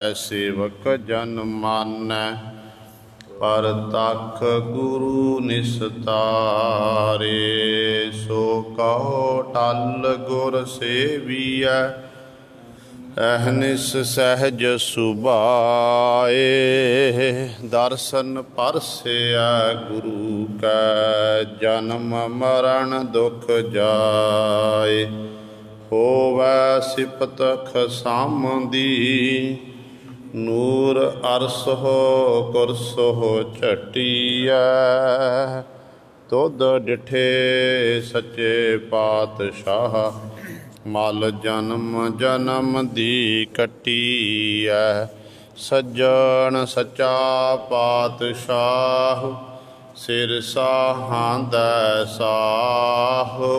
सेवक जन मानੈ परतख गुरु निस्तारे। सो कहो टल गुर सेवियै अहनिस सहज सुभाए। दर्शन परसै गुरु कै जन्म मरण दुख जाए। होवै सिफत खसामदी ਨੂਰ ਅਰਸਹੁ ਕੁਰਸਹੁ ਝਟੀਐ। ਤੁਧ ਡਿਠੇ ਸੱਚੇ ਪਾਤਸ਼ਾਹ ਮਲ ਜਨਮ ਜਨਮ ਦੀ ਕੱਟੀਐ। ਸੱਜਣ ਸੱਚਾ ਪਾਤਸ਼ਾਹ ਸਿਰ ਸਾਹਾਂ ਦੈ ਸਾਹੋ।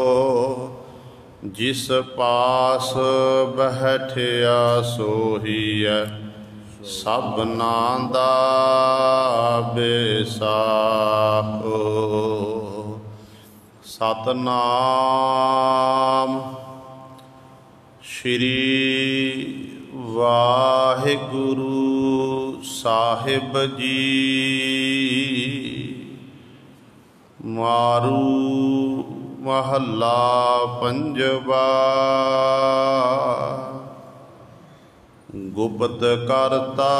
ਜਿਸ ਪਾਸ ਬੈਠਿਆ ਸੋਹੀਐ ਸਭਨਾਂ ਦਾ ਬੇਸਾਹੋ। ਸਤਨਾਮ ਸ਼੍ਰੀ ਵਾਹਿਗੁਰੂ ਸਾਹਿਬ ਜੀ। ਮਾਰੂ ਮਹੱਲਾ ਪੰਜਵਾ। ਗੁਪਤ ਕਰਤਾ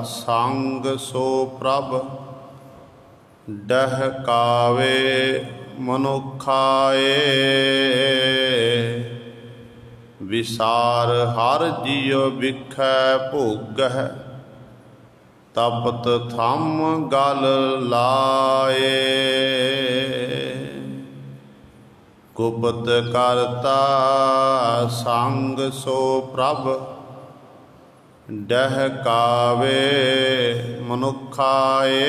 ਸੰਗ ਸੋ ਪ੍ਰਭ ਡਹਕਾਵੇ ਮਨੁਖਾਏ। ਵਿਸਾਰ ਹਰ ਜੀਉ ਵਿਖੈ ਭੋਗਹਿ ਤਪਤ ਥੰਮ ਗਲ ਲਾਏ। ਗੁਪਤ ਕਰਤਾ ਸੰਗ ਸੋ ਪ੍ਰਭ ਡਹਕਾਵੇ ਮਨੁਖਾਏ।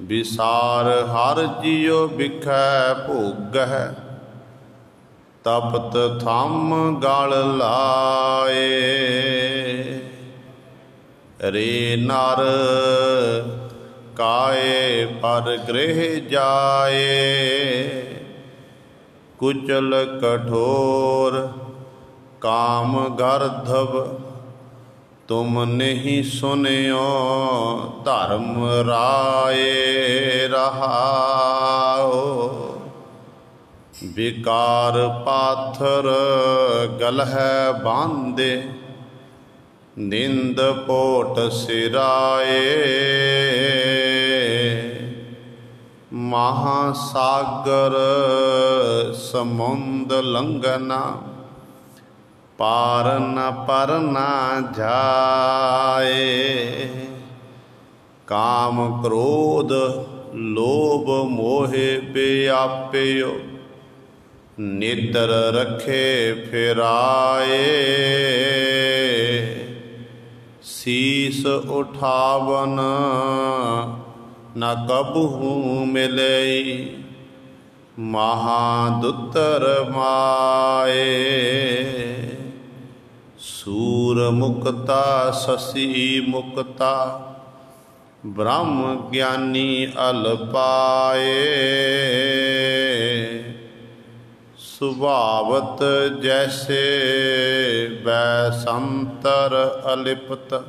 ਵਿਸਾਰ ਹਰ ਜੀਉ ਵਿਖੈ ਭੋਗਹਿ ਤਪਤ ਥੰਮ ਗਲ ਲਾਏ। ਰੇ ਨਰ ਕਾਏ ਪਰ ਗ੍ਰਹਿ ਜਾਏ। ਕੁਚਲ ਕਠੋਰ ਕਾਮ ਗਰਧਵ ਤੁਮ ਨਹੀਂ ਸੁਨਿਓ ਧਰਮ ਰਾਏ। ਰਹਾਓ ਵਿਕਾਰ ਪਾਥਰ ਗਲਹਿ ਬਾਂਧੇ ਨਿੰਦ ਪੋਟ ਸਿਰਾਏ। ਮਹਾਸਾਗਰ ਸਮੁੰਦ ਲੰਘਨਾ ਪਾਰ ਨ ਪਰ ਨ ਜਾਏ। ਕਾਮ ਕ੍ਰੋਧ ਲੋਭ ਮੋਹਿ ਵਿਆਪਿਓ ਨਿਦਰ ਰਖੇ ਫਿਰਾਏ। ਸੀਸ ਉਠਾਵਨ ਨ ਕਬਹੂ ਮਿਲਈ ਮਹਾਦੁੱਤਰ ਮਾਏ। ਸੂਰ ਮੁਕਤਾ ਸਸੀ ਮੁਕਤਾ ਬ੍ਰਹਮ ਗਿਆਨੀ ਅਲ ਪਾਏ। ਸੁਭਾਵਤ ਜੈਸੇ ਬੈਸੰਤਰ ਅਲਿਪਤ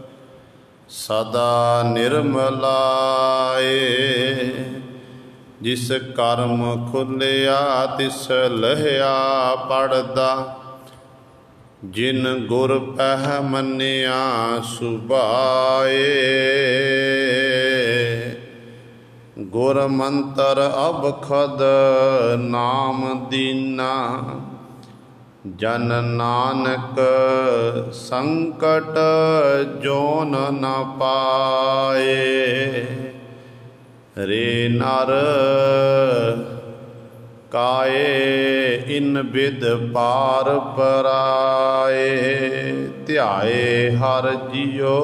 ਸਦਾ ਨਿਰਮਲਾਏ। ਜਿਸ ਕਰਮ ਖੁੱਲਿਆ ਤਿਸ ਲਹਿਆ ਪੜਦਾ ਜਿਨ ਗੁਰ ਪਹਿ ਮੰਨਿਆ ਸੁਭਾਏ। ਗੁਰ ਮੰਤਰ ਅਬਖਦ ਨਾਮ ਦੀਨਾ ਜਨ ਨਾਨਕ ਸੰਕਟ ਜੋਨ ਨ ਪਾਏ। ਰੇ ਨਰ ਕਾਏ ਇਨ ਬਿਦ ਪਾਰ ਪਰਾਏ। ਧਿਆਏ ਹਰ ਜੀਉ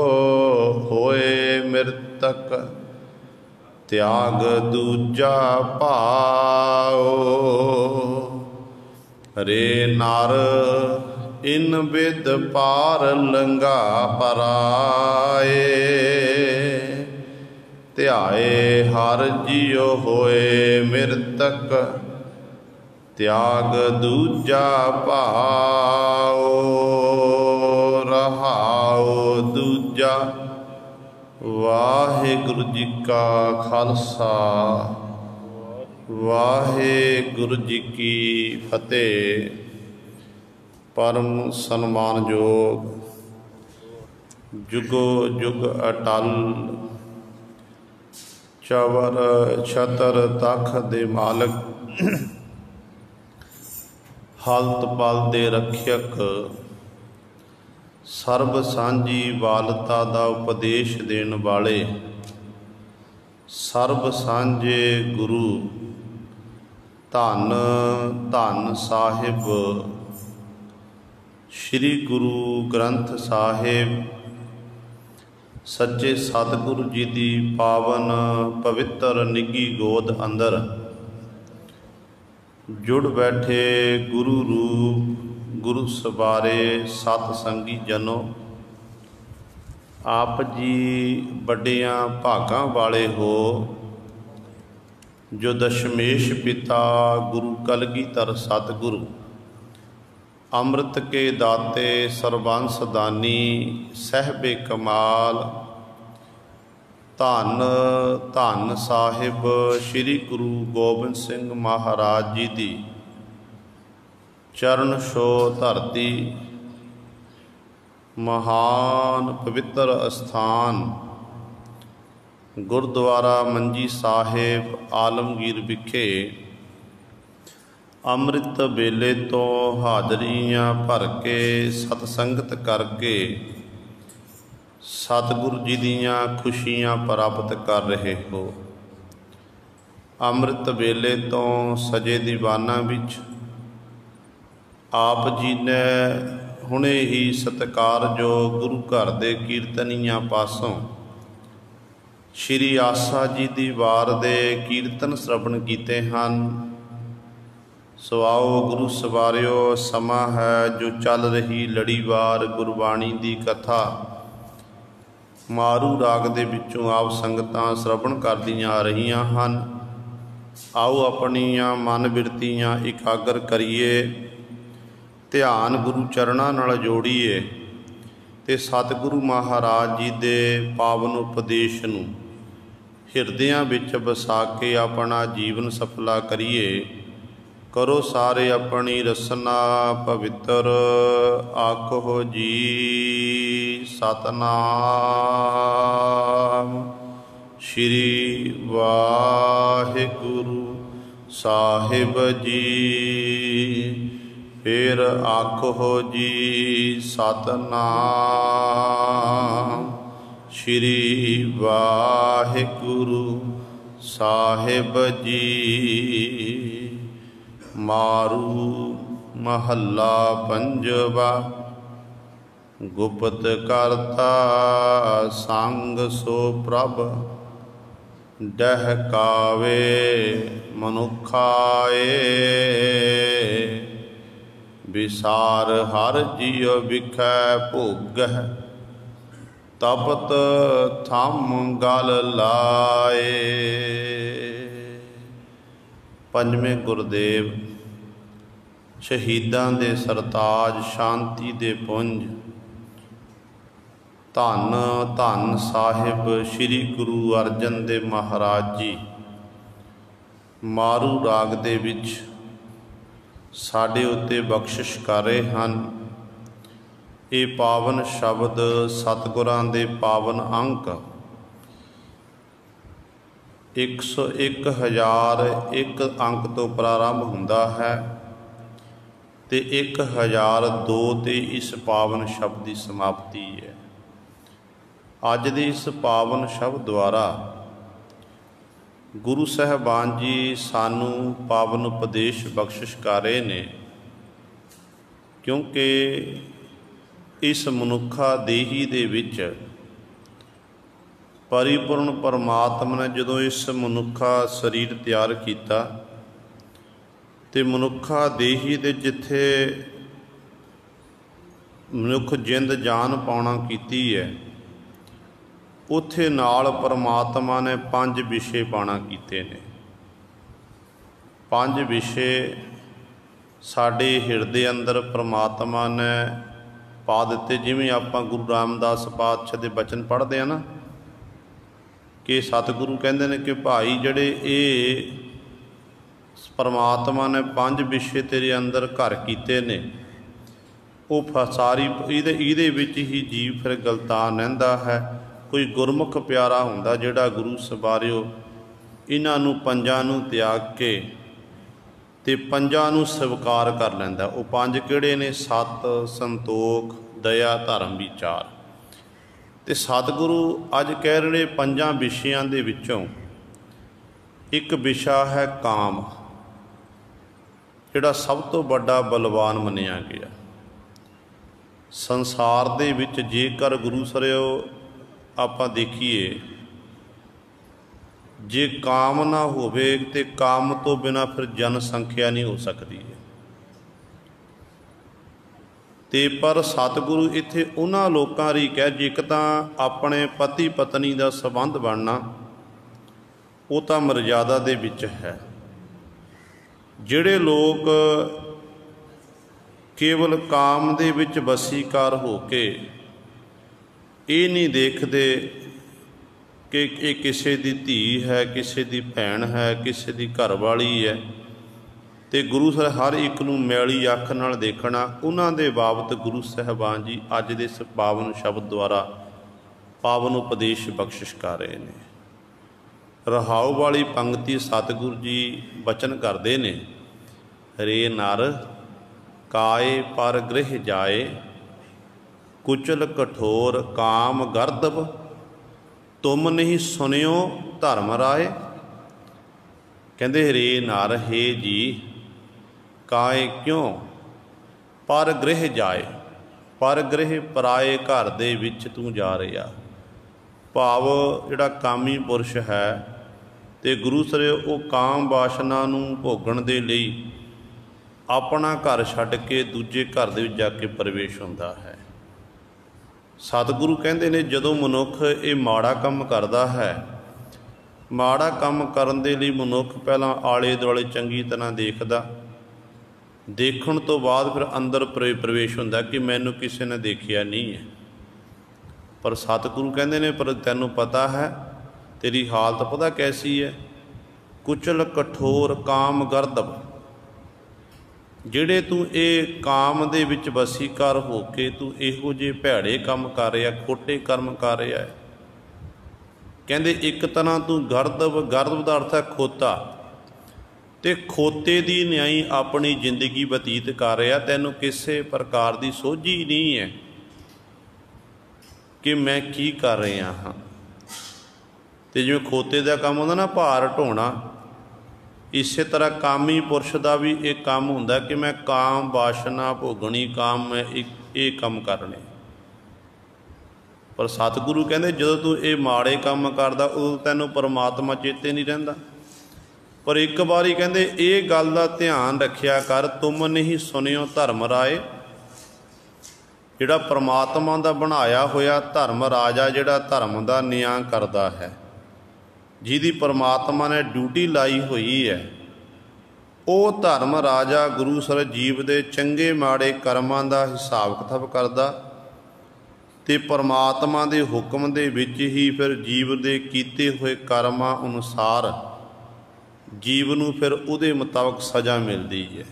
ਹੋਏ ਮਿਰਤਕ ਤਿਆਗ ਦੂਜਾ ਭਾਓ। ਰੇ ਨਰ ਇਨ ਬਿਦ ਪਾਰ ਲੰਘਾ ਪਰਾਏ। ਧਿਆਏ ਹਰ ਜੀਉ ਹੋਏ ਮਿਰਤਕ त्याग दूजा भाओ, रहाओ दूजा। वाहिगुरु जी का खालसा, वाहिगुरु जी की फतेह। परम सन्मानयोग जुगो जुग अटल, चवर छतर तख दे मालक, हालत पल दे रक्षक, सर्ब सांझी वालता दा उपदेश देण वाले, सर्ब सांझे गुरु धन धन साहिब श्री गुरु ग्रंथ साहिब सच्चे सतगुरु जी की पावन पवित्र निगी गोद अंदर जुड़ बैठे गुरु रूप गुरु सवारे सत संगी जनो। आप जी बड़ियां भागां वाले हो जो दशमेश पिता गुरु कलगीधर सतगुरु अमृत के दाते सर्वंस दानी सहबे कमाल धन धन साहिब श्री गुरु गोबिंद सिंह महाराज जी दी चरण छो धरती महान पवित्र अस्थान गुरुद्वारा मंजी साहिब आलमगीर विखे अमृत वेले तो हाजरियां भर के सतसंगत करके सतगुरु जी दियां खुशियां प्राप्त कर रहे हो। अमृत वेले तो सजे दीवाना विच आप जी ने हुणे ही सत्कार जो गुरु घर दे कीर्तनियां पासों श्री आसा जी दी वार दे कीर्तन श्रवण कीते हन। सो आओ गुरु सवारियो, समा है जो चल रही लड़ीवार गुरबाणी दी कथा मारू राग दे विचों आप संगतां श्रवण करदियां आ रहीआं हन। आओ अपनियां मन बिरतियां इकागर करिए, ध्यान गुरु चरणा नाल जोड़ीए ते सतगुरु महाराज जी दे पावन उपदेश नूं हिरदियां विच वसा के अपना जीवन सफला करिए। करो सारे अपनी रसना पवित्र, आखो जी सतनाम श्री वाहिगुरु साहिब जी। फिर आखो जी सतनाम श्री वाहिगुरु साहिब जी। मारू महला पंजवा, गुप्त करता संग सो प्रभ, डहकावे मनुखाए, विसार हर जियो बिखै भोगह, तपत थम गल लाए। पंजवें गुरदेव शहीदां दे सरताज, शांति दे पुंज, धन धन साहिब श्री गुरु अर्जन देव महाराज जी मारू राग दे विच साडे उत्ते बख्शिश कर रहे हैं। ये पावन शब्द सतगुरां दे पावन अंक 101,001 अंक तो प्रारंभ हुंदा है ते 1002 ते इस पावन शब्द की समाप्ति है। अज दे इस पावन शब्द द्वारा गुरु साहबान जी सानू पावन उपदेश बख्शिश कर रहे ने, क्योंकि इस मनुखा देही दे विच परिपूर्ण परमात्मा ने जदों इस मनुखा शरीर तैयार किया ते मनुखा देही दे जिथे मनुख जिंद जान पाउणा कीती है, उत्थे नाल परमात्मा ने 5 विषय पाना कीते ने। 5 विषय साडे हिरदे अंदर परमात्मा ने पा दिते। जिवें आपां गुरु रामदास पातशाह दे बचन पढ़ते हैं ना कि सतगुरु कहते हैं कि भाई जड़े ये परमात्मा ने 5 विषय तेरे अंदर घर कीते ने वो सारी इहदे विच ही जीव फिर गलतान रहिंदा है। कोई गुरमुख प्यारा हुंदा जिहड़ा गुरु सवारियो इन्हां नूं 5 नूं त्याग के ते 5 नूं स्वीकार कर लैंदा। वो 5 किहड़े ने? सत, संतोख, दया, धर्म, विचार। ते सतगुरु अज कह रहे 5 विषयां दे विचों एक विषा है काम, जिहड़ा सब तो बड़ा बलवान मन्निया गया। संसार दे विच जेकर गुरु सरिओ आपां देखीए, जे काम ना होवे ते काम तो बिना फिर जनसंख्या नहीं हो सकती है। ते पर सतगुरु इत्थे उन्हां लोकां लई कह, जे इक तां अपने पति पत्नी दा संबंध बनना वो तां मर्यादा दे विच है। जिहड़े लोग केवल काम दे विच वसीकार हो के ये नहीं देखते कि ये किसी दी धी है, किसी दी भैन है, किसी दी घरवाली है, तो गुरु साहब हर एक नूं मैली अख नाल देखना। उन्हां दे बाबत गुरु साहिबान जी अज दे इस पावन शब्द द्वारा पावन उपदेश बख्शिश कर रहे हैं। रहाऊ वाली पंक्ति सतगुरु जी बचन करते ने, रे नर काए पर गृह जाए, कुचल कठोर काम गर्दब, तुम नहीं सुनियो धर्म राय। कहते रे नर, हे जी, काए क्यों? पर गृह जाए, पर गृह पराए घर दे विच तू जा रहा। भाव जिहड़ा कामी पुरुष है ते गुरु सरे वो काम वासना नूं भोगण दे लई अपना घर छड्ड के दूजे घर दे विच जाके प्रवेश हुंदा है। सतगुरु कहंदे ने जदों मनुख ये माड़ा काम करदा है, माड़ा काम करन दे लई मनुख पहलां आले दुआले चंगी तरह देखदा, देखण तो बाद फिर अंदर प्रवेश हुंदा कि मैनूं किसी ने देखिया नहीं है। पर सतगुरु कहंदे ने पर तैनूं पता है, तेरी हालत पता कैसी है? कुचल कठोर काम गर्दब। ਜਿਹੜੇ तू ये काम दे विच वसीकार हो के तू इहो जे भैड़े काम कर रहा, खोटे कर्म कर रहा है। कहंदे एक तरह तू गर्दब दा अर्थ है खोता, ते खोते दी न्याई अपनी जिंदगी बतीत कर रहा। तैनूं किसी प्रकार की सोझी नहीं है कि मैं की कर रहा हाँ। तो जिवें खोते का काम होंदा ना भार ढोना, इस तरह कामी पुरुष का भी एक काम होंदा कि मैं काम वासना भोगणी, काम मैं एक काम करने। पर सतगुरु कहते जो तू ये माड़े काम करदा उदों तैनूं परमात्मा चेते नहीं रहिंदा। पर एक बारी कहते ये गल का ध्यान रखिया कर, तुम नहीं सुनियो धर्म राय। जिहड़ा परमात्मा का बनाया होया धर्म राजा, जिहड़ा धर्म का न्याय करदा है, जिहदी परमात्मा ने ड्यूटी लाई हुई है, वो धर्म राजा गुरु सर जीव दे चंगे माड़े कर्मां दा हिसाब किताब करदा ते परमात्मा दे हुक्म दे विच ही फिर जीव दे कीते हुए कर्मां अनुसार जीव नूं फिर उहदे मुताबक सज़ा मिलदी है।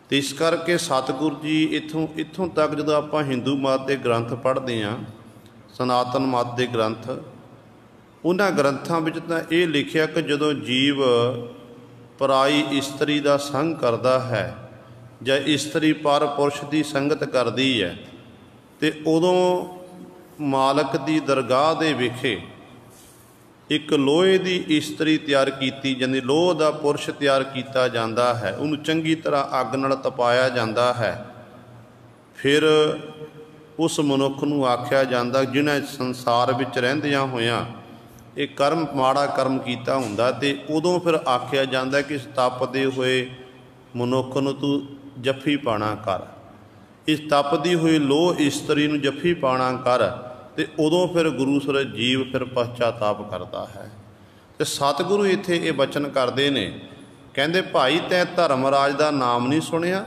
तो इस करके सतगुरु जी इत्थों तक जदों आपां हिंदू मत के ग्रंथ पढ़ते हैं, सनातन मत के ग्रंथ, उन्हां ग्रंथां विच तां ये लिखिया कि जदों जीव पराई इस्त्री का संग करता है जां इस्त्री पर पुरुष की संगत करती है, तो उदों मालक की दरगाह दे विखे एक लोहे की इस्त्री तैयार की जाती, लोह का पुरुष तैयार किया जाता है, उन्होंने चंगी तरह अग नाल तपाया जाता है। फिर उस मनुख नूं आख्या जाता जिन्हें संसार विच रहिंदियां होइयां एक कर्म माड़ा कर्म किया हुंदा, ते उदों फिर आख्या जाता कि इस तपदे हुए मनुख नूं तू जफ्फी पाना कर, इस तपदी हुई लोह इस्त्री नूं जफ्फी पाना कर। तो उदों फिर गुरु सर जीव फिर पश्चाताप करता है। तो सतगुरु इत्थे ये बचन करते हैं ਕਹਿੰਦੇ ਭਾਈ ਤੈਂ ਧਰਮਰਾਜ ਦਾ ਨਾਮ ਨਹੀਂ ਸੁਣਿਆ?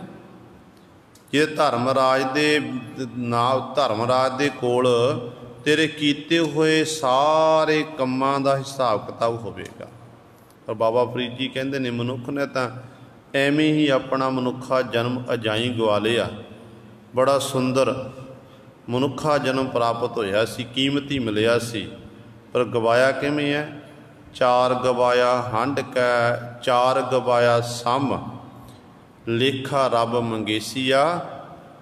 ਜੇ ਧਰਮਰਾਜ ਦੇ ਕੋਲ ਤੇਰੇ ਕੀਤੇ ਹੋਏ ਸਾਰੇ ਕੰਮਾਂ ਦਾ ਹਿਸਾਬ ਕਿਤਾਬ ਹੋਵੇਗਾ। ਪਰ ਬਾਬਾ ਫਰੀਦ ਜੀ ਕਹਿੰਦੇ ਨੇ ਮਨੁੱਖ ਨੇ ਤਾਂ ਐਵੇਂ ਹੀ ਆਪਣਾ ਮਨੁੱਖਾ ਜਨਮ ਅਜਾਈਂ ਗਵਾ ਲਿਆ। ਬੜਾ ਸੁੰਦਰ ਮਨੁੱਖਾ ਜਨਮ ਪ੍ਰਾਪਤ ਹੋਇਆ ਸੀ, ਕੀਮਤੀ ਮਿਲਿਆ ਸੀ, ਪਰ ਗਵਾਇਆ ਕਿਵੇਂ ਹੈ? ਚਾਰ ਗਵਾਇਆ ਹੰਢ ਕੈ, ਚਾਰ ਗਵਾਇਆ ਸਮ, ਲੇਖਾ ਰੱਬ ਮੰਗੇਸੀਆ,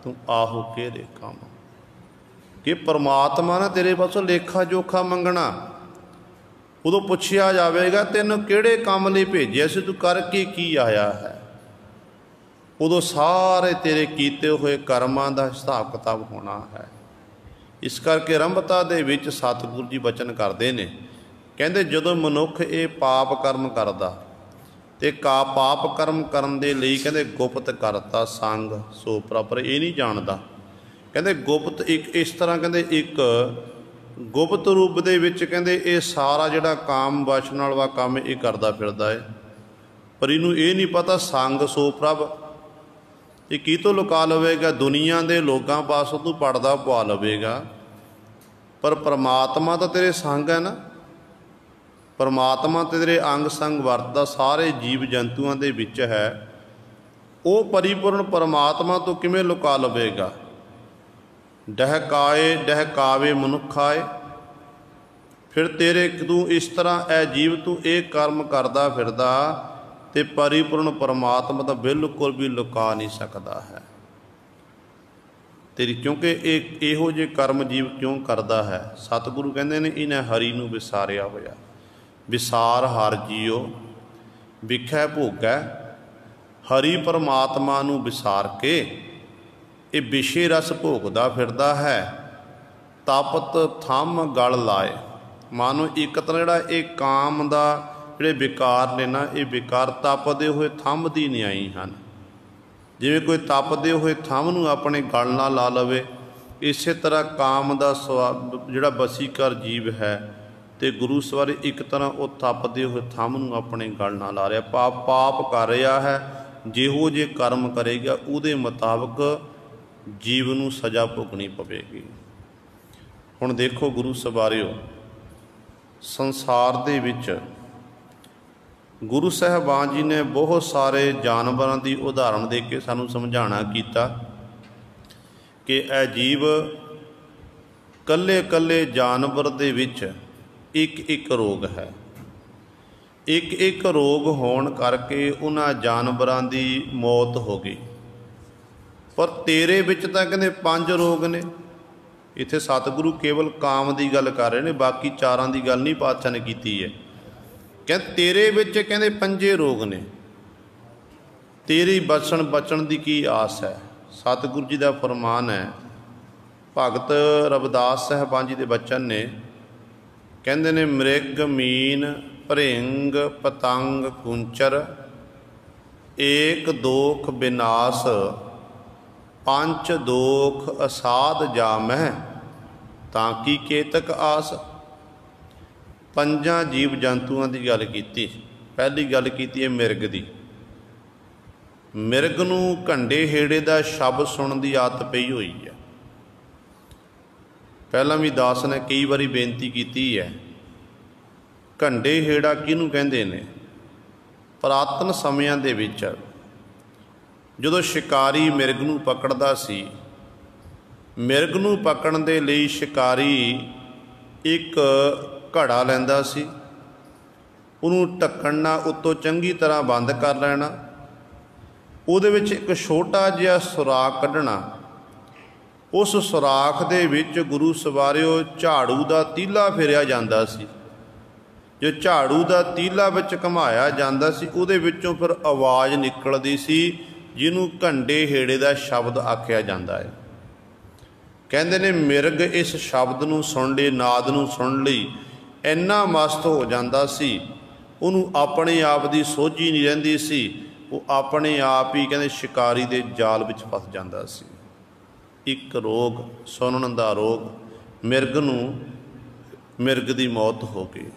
ਤੂੰ ਆਹੋ ਕਿਹੜੇ ਕੰਮ। ਕਿ ਪਰਮਾਤਮਾ ਨੇ ਤੇਰੇ ਪਾਸੋਂ ਲੇਖਾ ਜੋਖਾ ਮੰਗਣਾ। ਉਦੋਂ ਪੁੱਛਿਆ ਜਾਵੇਗਾ ਤੈਨੂੰ ਕਿਹੜੇ ਕੰਮ ਲਈ ਭੇਜਿਆ ਸੀ, ਤੂੰ ਕਰਕੇ ਕੀ ਆਇਆ ਹੈ। ਉਦੋਂ ਸਾਰੇ ਤੇਰੇ ਕੀਤੇ ਹੋਏ ਕਰਮਾਂ ਦਾ ਹਿਸਾਬ ਕਿਤਾਬ ਹੋਣਾ ਹੈ। ਇਸ ਕਰਕੇ ਆਰੰਭਤਾ ਦੇ ਵਿੱਚ ਸਤਿਗੁਰੂ ਜੀ ਬਚਨ ਕਰਦੇ ਨੇ, ਕਹਿੰਦੇ ਜਦੋਂ ਮਨੁੱਖ ਇਹ ਪਾਪ ਕਰਮ ਕਰਦਾ ਤੇ ਪਾਪ ਕਰਮ ਕਰਨ ਦੇ ਲਈ ਕਹਿੰਦੇ ਗੁਪਤ ਕਰਤਾ ਸੰਗ ਸੋ ਪ੍ਰਪਰ, ਇਹ ਨਹੀਂ ਜਾਣਦਾ। ਕਹਿੰਦੇ ਗੁਪਤ ਇੱਕ ਇਸ ਤਰ੍ਹਾਂ ਕਹਿੰਦੇ ਇੱਕ ਗੁਪਤ ਰੂਪ ਦੇ ਵਿੱਚ ਕਹਿੰਦੇ ਇਹ ਸਾਰਾ ਜਿਹੜਾ ਕਾਮ ਵਾਸਨਾ ਵਾਲਾ ਕੰਮ ਇਹ ਕਰਦਾ ਫਿਰਦਾ ਹੈ, ਪਰ ਇਹਨੂੰ ਇਹ ਨਹੀਂ ਪਤਾ ਸੰਗ ਸੋ ਪ੍ਰਭ, ਇਹ ਕੀ ਤੋਂ ਲੁਕਾ ਲਵੇਗਾ? ਦੁਨੀਆ ਦੇ ਲੋਕਾਂ ਪਾਸੋਂ ਤੂੰ ਪੜਦਾ ਪਵਾ ਲਵੇਗਾ, ਪਰ ਪਰਮਾਤਮਾ ਤਾਂ ਤੇਰੇ ਸੰਗ ਹੈ ਨਾ। ਪਰਮਾਤਮਾ ਤੇਰੇ ਅੰਗ ਸੰਗ ਵਰਤਦਾ ਸਾਰੇ ਜੀਵ ਜੰਤੂਆਂ ਦੇ ਵਿੱਚ ਹੈ। ਉਹ ਪਰਿਪੂਰਨ ਪਰਮਾਤਮਾ ਤੋਂ ਕਿਵੇਂ ਲੁਕਾ ਲਵੇਗਾ? ਡਹਿਕਾਏ ਡਹਿਕਾਵੇ ਮਨੁੱਖਾਏ, ਫਿਰ ਤੇਰੇ ਤੂੰ ਇਸ ਤਰ੍ਹਾਂ ਐ ਜੀਵ ਤੂੰ ਇਹ ਕਰਮ ਕਰਦਾ ਫਿਰਦਾ ਤੇ ਪਰਿਪੂਰਨ ਪਰਮਾਤਮਾ ਤਾਂ ਬਿਲਕੁਲ ਵੀ ਲੁਕਾ ਨਹੀਂ ਸਕਦਾ ਹੈ ਤੇਰੀ, ਕਿਉਂਕਿ ਇਹ ਇਹੋ ਜਿਹੇ ਕਰਮ ਜੀਵ ਕਿਉਂ ਕਰਦਾ ਹੈ? ਸਤਿਗੁਰੂ ਕਹਿੰਦੇ ਨੇ ਇਹਨੇ ਹਰੀ ਨੂੰ ਵਿਸਾਰਿਆ ਹੋਇਆ। ਵਿਸਾਰ ਹਰ ਜੀਓ ਵਿਖੈ ਭੋਗੈ, ਹਰੀ ਪਰਮਾਤਮਾ ਨੂੰ ਵਿਸਾਰ ਕੇ ਇਹ ਵਿਸ਼ੇ ਰਸ ਭੋਗਦਾ ਫਿਰਦਾ ਹੈ। ਤਪਤ ਥੰਮ ਗਲ ਲਾਏ, ਮਾਨੋ ਇੱਕ ਤਰ੍ਹਾਂ ਜਿਹੜਾ ਇਹ ਕਾਮ ਦਾ ਜਿਹੜੇ ਵਿਕਾਰ ਨੇ ਨਾ, ਇਹ ਵਿਕਾਰ ਤਪਦੇ ਹੋਏ ਥੰਮ ਦੀ ਨਿਆਈ ਹਨ। ਜਿਵੇਂ ਕੋਈ ਤਪਦੇ ਹੋਏ ਥੰਮ ਨੂੰ ਆਪਣੇ ਗਲ ਨਾਲ ਲਾ ਲਵੇ, ਇਸੇ ਤਰ੍ਹਾਂ ਕਾਮ ਦਾ ਜਿਹੜਾ ਵਸੀਕਾਰ ਜੀਵ ਹੈ ਤੇ ਗੁਰੂ ਸਵਾਰੇ ਇੱਕ ਤਰ੍ਹਾਂ ਉਹ ਤਪਦੇ ਹੋਏ ਥੰਮ ਨੂੰ ਆਪਣੇ ਗਲ ਨਾਲ ਲਾ ਰਿਹਾ। ਪਾਪ ਕਰ ਰਿਹਾ ਹੈ, ਜਿਹੋ ਜਿਹੇ ਕਰਮ ਕਰੇਗਾ ਉਹਦੇ ਮੁਤਾਬਕ ਜੀਵ ਨੂੰ ਸਜ਼ਾ ਭੁਗਤਣੀ ਪਵੇਗੀ। ਹੁਣ ਦੇਖੋ ਗੁਰੂ ਸਵਾਰਿਓ, ਸੰਸਾਰ ਦੇ ਵਿੱਚ ਗੁਰੂ ਸਾਹਿਬਾਨ ਜੀ ਨੇ ਬਹੁਤ ਸਾਰੇ ਜਾਨਵਰਾਂ ਦੀ ਉਦਾਹਰਣ ਦੇ ਕੇ ਸਾਨੂੰ ਸਮਝਾਉਣਾ ਕੀਤਾ ਕਿ ਇਹ ਜੀਵ ਕੱਲੇ ਕੱਲੇ ਜਾਨਵਰ ਦੇ ਵਿੱਚ ਇੱਕ ਇੱਕ ਰੋਗ ਹੈ। ਇੱਕ ਇੱਕ ਰੋਗ ਹੋਣ ਕਰਕੇ ਉਹਨਾਂ ਜਾਨਵਰਾਂ ਦੀ ਮੌਤ ਹੋ ਗਈ, ਪਰ ਤੇਰੇ ਵਿੱਚ ਤਾਂ ਕਹਿੰਦੇ 5 ਰੋਗ ਨੇ। ਇੱਥੇ ਸਤਿਗੁਰੂ ਕੇਵਲ ਕਾਮ ਦੀ ਗੱਲ ਕਰ ਰਹੇ ਨੇ, ਬਾਕੀ ਚਾਰਾਂ ਦੀ ਗੱਲ ਨਹੀਂ ਪਾਤਸ਼ਾਹ ਨੇ ਕੀਤੀ ਹੈ। ਕਹਿੰਦੇ ਤੇਰੇ ਵਿੱਚ ਕਹਿੰਦੇ 5 ਰੋਗ ਨੇ, ਤੇਰੀ ਬਚਣ ਦੀ ਕੀ ਆਸ ਹੈ? ਸਤਿਗੁਰੂ ਜੀ ਦਾ ਫਰਮਾਨ ਹੈ, ਭਗਤ ਰਵਿਦਾਸ ਸਾਹਿਬਾਨ ਜੀ ਦੇ ਬਚਨ ਨੇ, ਕਹਿੰਦੇ ਨੇ ਮ੍ਰਿਗ ਮੀਨ ਭ੍ਰਿੰਗ ਪਤੰਗ ਕੁੰਚਰ, ਏਕ ਦੋਖ ਵਿਨਾਸ਼ ਪੰਚ ਦੋਖ ਅਸਾਧ ਜਾਮਹਿ, ਤਾਂ ਕੀ ਕੇਤਕ ਆਸ। 5 ਜੀਵ ਜੰਤੂਆਂ ਦੀ ਗੱਲ ਕੀਤੀ। ਪਹਿਲੀ ਗੱਲ ਕੀਤੀ ਹੈ ਮਿਰਗ ਦੀ। ਮਿਰਗ ਨੂੰ ਘੰਡੇ ਹੇੜੇ ਦਾ ਸ਼ਬਦ ਸੁਣਨ ਦੀ ਆਦਤ ਪਈ ਹੋਈ ਹੈ। ਪਹਿਲਾਂ ਵੀ ਦਾਸ ਨੇ ਕਈ ਵਾਰੀ ਬੇਨਤੀ ਕੀਤੀ ਹੈ, ਘੰਡੇ ਹੇੜਾ ਕਿਹਨੂੰ ਕਹਿੰਦੇ ਨੇ? ਪੁਰਾਤਨ ਸਮਿਆਂ ਦੇ ਵਿੱਚ ਜਦੋਂ ਸ਼ਿਕਾਰੀ ਮਿਰਗ ਨੂੰ ਪਕੜਦਾ ਸੀ, ਮਿਰਗ ਨੂੰ ਪਕੜਨ ਦੇ ਲਈ ਸ਼ਿਕਾਰੀ ਇੱਕ ਘੜਾ ਲੈਂਦਾ ਸੀ, ਉਹਨੂੰ ਢੱਕਣ ਨਾਲ ਉੱਤੋਂ ਚੰਗੀ ਤਰ੍ਹਾਂ ਬੰਦ ਕਰ ਲੈਣਾ, ਉਹਦੇ ਵਿੱਚ ਇੱਕ ਛੋਟਾ ਜਿਹਾ ਸੁਰਾਖ ਕੱਢਣਾ। ਉਸ ਸੁਰਾਖ ਦੇ ਵਿੱਚ ਗੁਰੂ ਸਵਾਰਿਓ ਝਾੜੂ ਦਾ ਤੀਲਾ ਫੇਰਿਆ ਜਾਂਦਾ ਸੀ। ਜੋ ਝਾੜੂ ਦਾ ਤੀਲਾ ਵਿੱਚ ਘੁਮਾਇਆ ਜਾਂਦਾ ਸੀ, ਉਹਦੇ ਵਿੱਚੋਂ ਫਿਰ ਆਵਾਜ਼ ਨਿਕਲਦੀ ਸੀ, ਜਿਹਨੂੰ ਘੰਡੇ ਹੇੜੇ ਦਾ ਸ਼ਬਦ ਆਖਿਆ ਜਾਂਦਾ ਹੈ। ਕਹਿੰਦੇ ਨੇ ਮਿਰਗ ਇਸ ਸ਼ਬਦ ਨੂੰ ਸੁਣ ਲਈ, ਨਾਦ ਨੂੰ ਸੁਣ ਲਈ ਇੰਨਾ ਮਸਤ ਹੋ ਜਾਂਦਾ ਸੀ, ਉਹਨੂੰ ਆਪਣੇ ਆਪ ਦੀ ਸੋਝੀ ਨਹੀਂ ਰਹਿੰਦੀ ਸੀ। ਉਹ ਆਪਣੇ ਆਪ ਹੀ ਕਹਿੰਦੇ ਸ਼ਿਕਾਰੀ ਦੇ ਜਾਲ ਵਿੱਚ ਫਸ ਜਾਂਦਾ ਸੀ। ਇੱਕ ਰੋਗ, ਸੁਣਨ ਦਾ ਰੋਗ, ਮਿਰਗ ਦੀ ਮੌਤ ਹੋ ਗਈ।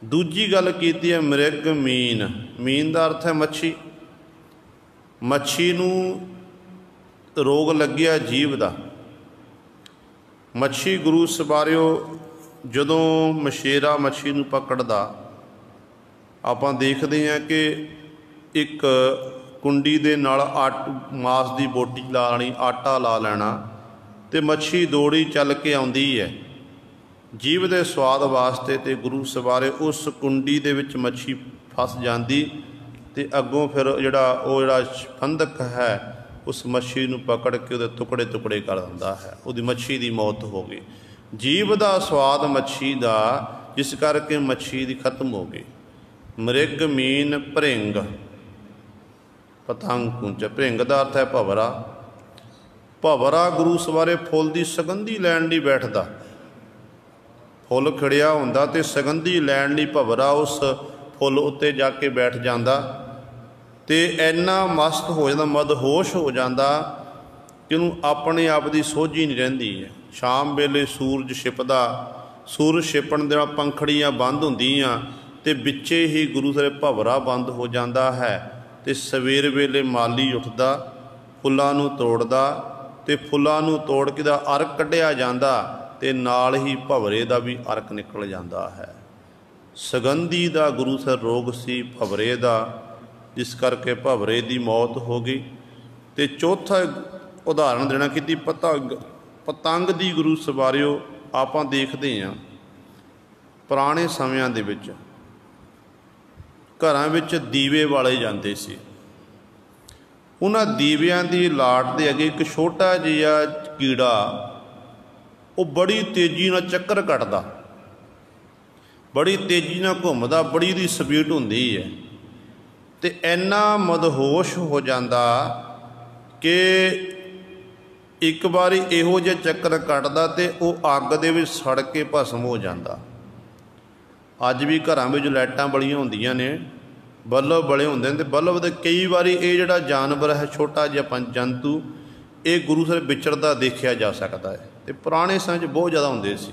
दूजी गल कीती है मृग मीन। मीन का अर्थ है मच्छी। मच्छी नूं रोग लग्या जीव का। मच्छी गुरु सवारियो जदों मछेरा मच्छी नूं पकड़दा, आपां देखते हैं कि एक कुंडी दे नाल मांस की बोटी ला लेनी, आटा ला लेना, तो मच्छी दौड़ी चल के आउंदी है जीव के स्वाद वास्ते। तो गुरु सवारे उस कुंडी दे विच मच्छी फस जाती, तो अगों फिर जिहड़ा फंदक है उस मच्छी नूं पकड़ के उहदे टुकड़े टुकड़े कर दिंदा है, उहदी मच्छी की मौत हो गई। जीव का स्वाद मच्छी का, जिस करके मच्छी की खत्म हो गई। मृग मीन भृंग पतंग कुंच। भृंग का अर्थ है भवरा। भवरा गुरु सवारे फुल की सगंधी लैण लई बैठदा। फुल खिड़िया हुंदा ते सगंधी लैण लई भवरा उस फुल उत्ते जाके बैठ जांदा, ते इन्ना मस्त हो जाता, मदहोश हो जाता कि उन्होंने अपने आप की सोझी नहीं रहिंदी है। शाम वेले सूरज छिपदा, सूरज छिपण दे नाल पंखड़ियां बंद हुंदियां ते विचे ही गुरु सरे भवरा बंद हो जाता है। तो सवेर वेले माली उठदा, फुल्लां नूं तोड़दा, ते फुल्लां नूं तोड़ के दा अर्क कढ़िया जांदा, ते नाल ही भवरे का भी अर्क निकल जाता है। सगंधी का गुरु सर रोग सी भवरे का, जिस करके भवरे की मौत हो गई। तो चौथा उदाहरण देना कि पतंग की गुरु सवारियो आपां देखते हैं पुराने समयां दे विच घरां विच दीवे वाले जाते सी। उन्हां दीवियां की लाट के अगे एक छोटा जिहा कीड़ा वो बड़ी तेजी नाल चक्कर कटदा, बड़ी तेजी नाल घुमदा, बड़ी दी स्पीड हुंदी है। तो इन्ना मदहोश हो जाता कि एक बारी इहो जिहा चक्कर कटदा ते वह अग दे विच सड़ के भस्म हो जाता। अज भी घरां विच लाइटां बड़ियां हुंदियां ने, बल्ब बड़े हुंदे ने, ते बल्ब दे कई बारी ये जिहड़ा जानवर है छोटा जिहा जंतु ये गुरु सर विचरदा देखा जा सकता है। तो पुराने समय च बहुत ज़्यादा हुंदे सी।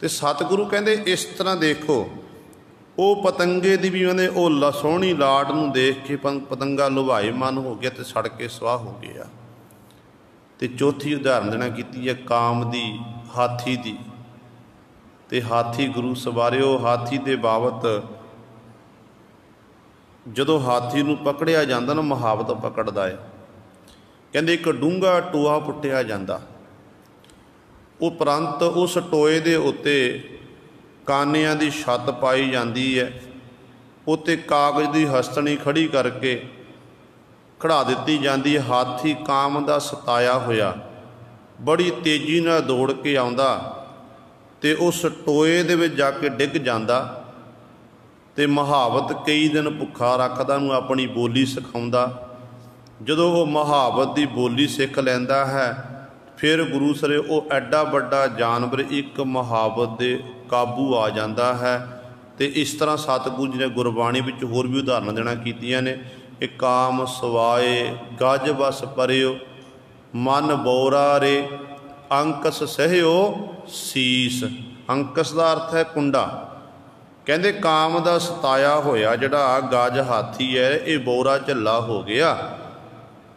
ते सतगुरु कहंदे इस तरह देखो, वो पतंगे की भी कहते वो सोहनी लाट नूं देख के पतंगा लुभाएमान हो गया तो सड़ के स्वाह हो गया। तो चौथी उदाहरण देना की है काम दी, हाथी दी। तो हाथी गुरु सवारियो हाथी के बाबत जदों हाथी नूं पकड़िया जाता ना, मुहावत पकड़दा है, कहंदे एक डूंगा टोआ पुट्टिया जाता, उपरंत उस टोए दे उत्ते कानियां दी छत पाई जाती है, उत्ते कागज़ की हस्तनी खड़ी करके खड़ा दी जाती है। हाथी काम का सताया होया बड़ी तेजी नाल दौड़ के आउंदा ते उस टोए दे विच जाके डिग जांदा, ते मुहावत कई दिन भुखा रखदा नूं अपनी बोली सिखाउंदा। जदों वो मुहावत की बोली सीख लैंदा है, फिर गुरु सरे वो एडा वड्डा जानवर एक मुहावत दे काबू आ जाता है। तो इस तरह सतगुरु जी ने गुरबाणी विच होर भी उदाहरण देना कीतियां ने कि काम सवाए गज बस परियो, मन बोरा रे अंकस सहयो सीस। अंकस का अर्थ है कुंडा। कहंदे काम का सताया होया जिहड़ा गज हाथी है ये बोरा झल्ला हो गया।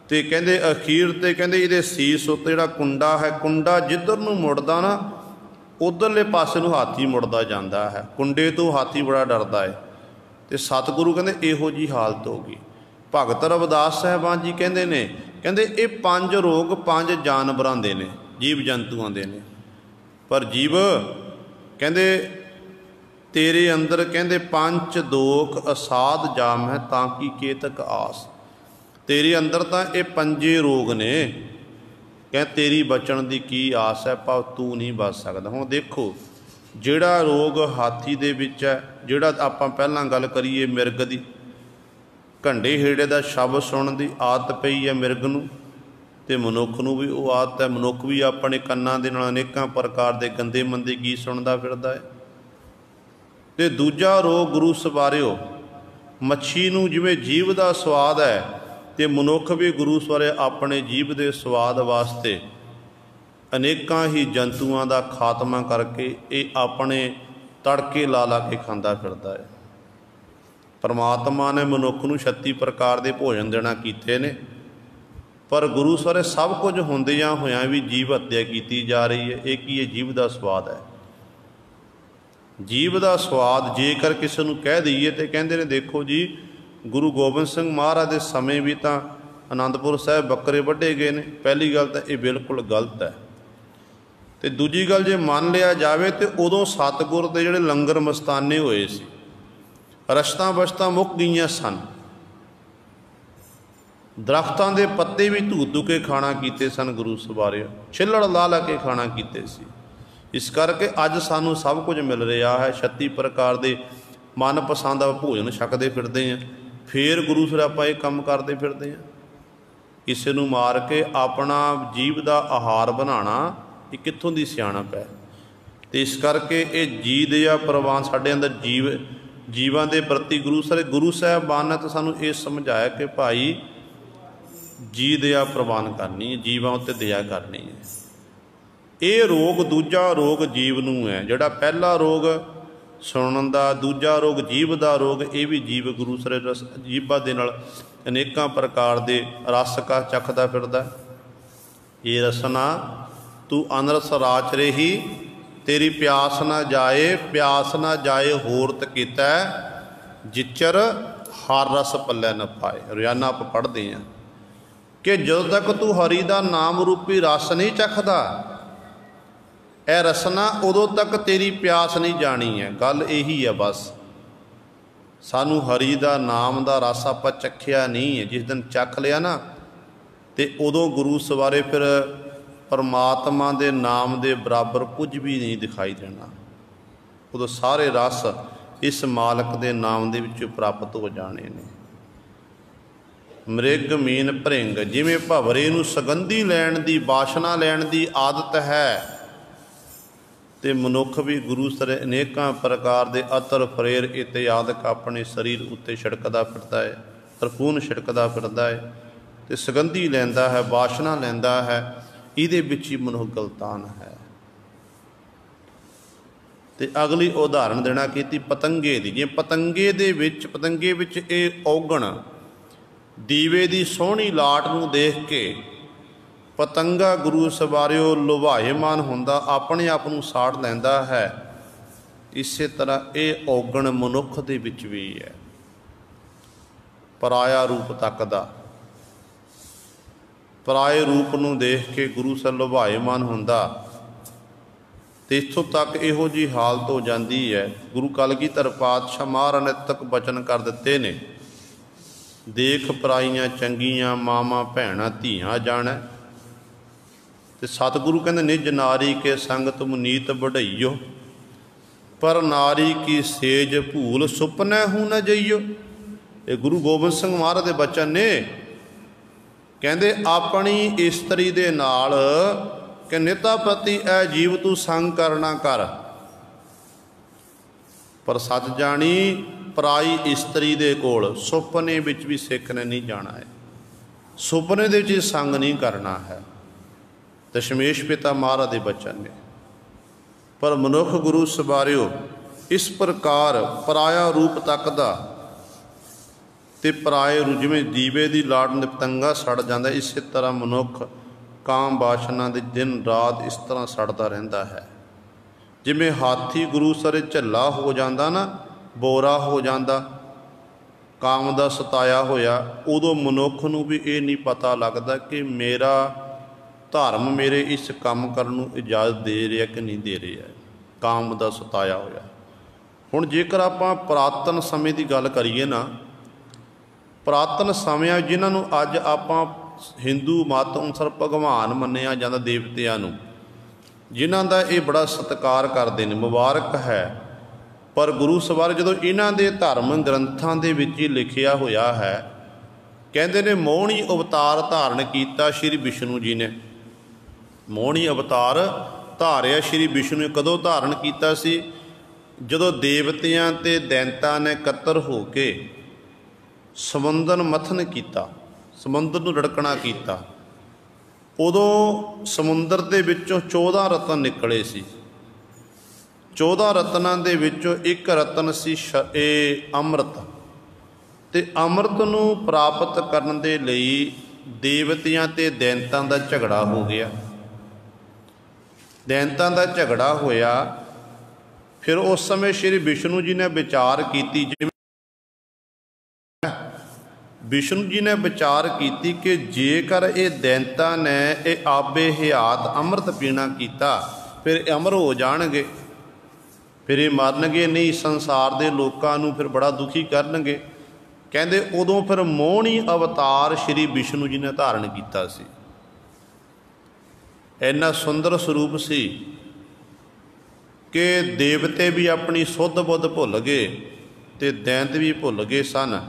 तो कहंदे अखीर ते कहंदे इहदे सीस उत्ते जिहड़ा कुंडा है, कुंडा जिधर नूं मुड़दा ना उधरले पासे नूं हाथी मुड़दा जांदा है। कुंडे तो हाथी बड़ा डरदा है। तो सतगुरु कहंदे इहो जी हालत हो गई। भगत रविदास साहिबान जी कहंदे ने, कहंदे ये 5 रोग 5 जानवरां दे ने, जीव जंतुआं दे ने, पर जीव कहंदे तेरे अंदर कहंदे 5 दोख असाध जाम है ताकि केतक आस। तेरे अंदर तो ये 5 रोग ने, कह तेरी बचन की की आस है, पर तू नहीं बच सकता। हुण देखो जिहड़ा रोग हाथी दे विच है, जिहड़ा आपां पहलां गल करिए मिरग दी, घंडे हेड़े का शब्द सुनने की आदत पई है मिरग नूं, ते मनुख नूं भी वो आदत है। मनुख भी अपने कन्नां दे नाल अनेकां प्रकार के गंदे मंदे गीत सुनदा फिरदा है। ते दूजा रोग गुरु सवारियो मच्छी नूं जिवें जीव का स्वाद है, तो मनुख भी गुरु सवारे अपने जीव के स्वाद वास्ते अनेकां ही जंतुआं का खात्मा करके ये अपने तड़के ला ला के खांदा फिरदा है। परमात्मा ने मनुख नूं 36 प्रकार के भोजन देना कीते ने, पर गुरु सारे सब कुछ होंदियां होयां भी जीव हत्या की जा रही है। एक ही है जीव का स्वाद है। जीव का स्वाद जेकर किसी नूं कह दईए तो कहते ने देखो जी गुरु गोबिंद सिंह महाराज के समय भी तो आनंदपुर साहिब बकरे वड्ढे गए ने। पहली गल तो ये बिल्कुल गलत है। तो दूजी गल जे मान लिया जाए तो उदों सतगुर के जिहड़े लंगर मस्ताने होए सी, रश्तां बश्तां मुक गईयां सन, दरख्तां दे पत्ते भी धू धू के खाना कीते सन गुरु सवारियों, छिल्लड़ ला ला के खाना कीते सी। इस करके अज सानू सब कुछ मिल रहा है। 36 प्रकार के मनपसंद भोजन छकते फिरते हैं, फिर गुरु सर आप काम करते फिरते हैं। किसी नूं मार के अपना जीव का आहार बनाना ये कित्थों दी सियाणप है। तो इस करके ये जी दिया प्रवान साढ़े अंदर जीवां के प्रति गुरु साहिबान ने तो सानू ये समझाया कि भाई जी दया प्रवान करनी है, जीवां उत्ते दया करनी है। ये रोग दूजा रोग जीव नूं है, जिहड़ा पहला रोग सुनन दा, दूजा रोग जीव का रोग, ये भी जीव गुरु सरे जीभा दे नाल अनेकां प्रकार के रस का चखदा फिरदा। ये रसना तू अनरस राच रही, तेरी प्यास ना जाए होरत कीता, जिचर हर रस पल्लै न पाए। रोजाना आप पढ़ते हैं कि जदों तक तू हरि का नाम रूपी रस नहीं चखदा ए रसना, उदों तक तेरी प्यास नहीं जानी है। गल यही है बस। सानू हरि का नाम का रस आप चखिया नहीं है। जिस दिन चख लिया ना तो उदों गुरु सवारे फिर परमात्मा के नाम के बराबर कुछ भी नहीं दिखाई देना। उदों सारे रस इस मालक के नाम के विचों प्राप्त हो जाने ने। मृग मीन भरिंग, जिमें भवरे नूं सगंधी लैण की वासना लैण की आदत है, तो मनुख भी गुरु सरे अनेकां प्रकार के अतर फरेर इत्यादि अपने शरीर उत्ते छिड़कदा फिरदा है, तरपून छिड़कदा फिरदा है, तो सगंधी लैंदा है, वासना लैंदा है। इहदे विच ही मनुख गलतान है। तो अगली उदाहरण देना की पतंगे की। जिवें पतंगे विच ये औगण दीवे की सोहनी लाट नूं देख के पतंगा गुरु सवारियो लुभाएमान हुंदा अपने आप नूं साड़ लैंदा है। इस तरह ये औगण मनुख दे विच भी है। पराया रूप तकदा, पराए रूप नूं देख के गुरु सर लुभाएमान हुंदा। तो इत्थों तक इहो जी हालत हो जाती है। गुरु कलगीधर पातशाह महाराज ने तक बचन कर दिते ने, देख पराइयां चंगियां मावां भैणां धीआं जाणै। तो सतगुरु कहते निज नारी के संग तुम नीत बढ़इयो, पर नारी की सेज भूल सुपने हूँ न जइयो। ये गुरु गोबिंद सिंह महाराज के बचन ने। कहते अपनी इस्तरी दे नाल कि निता प्रति ए जीव तू संग करना कर, पर सच जानी पराई इस्तरी दे कोल सुपने विच भी सिख ने नहीं जाना है, सुपने दे विच संग नहीं करना है। दशमेश पिता महाराज के बचन ने। पर मनुख गुरु सवारियो इस प्रकार पराया रूप तकदा ते पराए जिवें दीवे की लाट ने पतंगा सड़ जाता, इस तरह मनुख काम वासना दे दिन रात इस तरह सड़ता रहता है। जिवें हाथी गुरु सरे झल्ला हो जाता ना, बोरा हो जाता काम का सताया होया, उदों मनुख नूं भी ये नहीं पता लगता कि मेरा धर्म मेरे इस काम करन नूं इजाजत दे रहा कि नहीं दे रहा है। काम का सताया होया। हुण जेकर आपां पुरातन समय की गल करिए ना, पुरातन समय जिन्हों अज आपां हिंदू मत अनुसार भगवान मन्निया जाता, देवतियां नूं जिन्हां दा ये बड़ा सत्कार करते हैं, मुबारक है। पर गुरु सवार जो इन्हां दे धर्म ग्रंथां दे विच ही लिखिया होया है, कहते ने मोहनी अवतार धारण किया श्री विष्णु जी ने। मोहनी अवतार धारिया श्री विष्णु ने कदों धारण किया सी? जदों देवतियां ते दैंतां ने इकत्तर हो के समुंदर मथन किया, समुंदर नूं रड़कना किया, उदों समुंदर दे विचों 14 रतन निकले सी। 14 ਰਤਨਾਂ ਦੇ ਵਿੱਚੋਂ ਇੱਕ ਰਤਨ ਸੀ ਇਹ ਅੰਮ੍ਰਿਤ। ਤੇ ਅੰਮ੍ਰਿਤ ਨੂੰ ਪ੍ਰਾਪਤ ਕਰਨ ਦੇ ਲਈ ਦੇਵਤਿਆਂ ਤੇ ਦੈਂਤਾਂ ਦਾ ਝਗੜਾ ਹੋ ਗਿਆ। ਦੈਂਤਾਂ ਦਾ ਝਗੜਾ ਹੋਇਆ। ਫਿਰ ਉਸ ਸਮੇਂ ਸ਼੍ਰੀ ਵਿਸ਼ਨੂੰ ਜੀ ਨੇ ਵਿਚਾਰ ਕੀਤੀ, ਜਿਵੇਂ ਵਿਸ਼ਨੂੰ ਜੀ ਨੇ ਵਿਚਾਰ ਕੀਤੀ ਕਿ ਜੇਕਰ ਇਹ ਦੈਂਤਾਂ ਨੇ ਇਹ ਆਬੇ ਹਯਾਤ ਅੰਮ੍ਰਿਤ ਪੀਣਾ ਕੀਤਾ ਫਿਰ ਇਹ ਅਮਰ ਹੋ ਜਾਣਗੇ, ਫਿਰ ਇਹ ਮਰਨਗੇ ਨਹੀਂ, ਸੰਸਾਰ ਦੇ ਲੋਕਾਂ ਨੂੰ ਫਿਰ ਬੜਾ ਦੁਖੀ ਕਰਨਗੇ। ਕਹਿੰਦੇ ਉਦੋਂ ਫਿਰ ਮੋਹਣੀ ਅਵਤਾਰ ਸ਼੍ਰੀ ਵਿਸ਼ਨੂੰ ਜੀ ਨੇ ਧਾਰਨ ਕੀਤਾ ਸੀ। ਇੰਨਾ ਸੁੰਦਰ ਸਰੂਪ ਸੀ ਕਿ ਦੇਵਤੇ ਵੀ ਆਪਣੀ ਸੁੱਧ ਬੁੱਧ ਭੁੱਲ ਗਏ ਤੇ ਦੈਂਤ ਵੀ ਭੁੱਲ ਗਏ ਸਨ।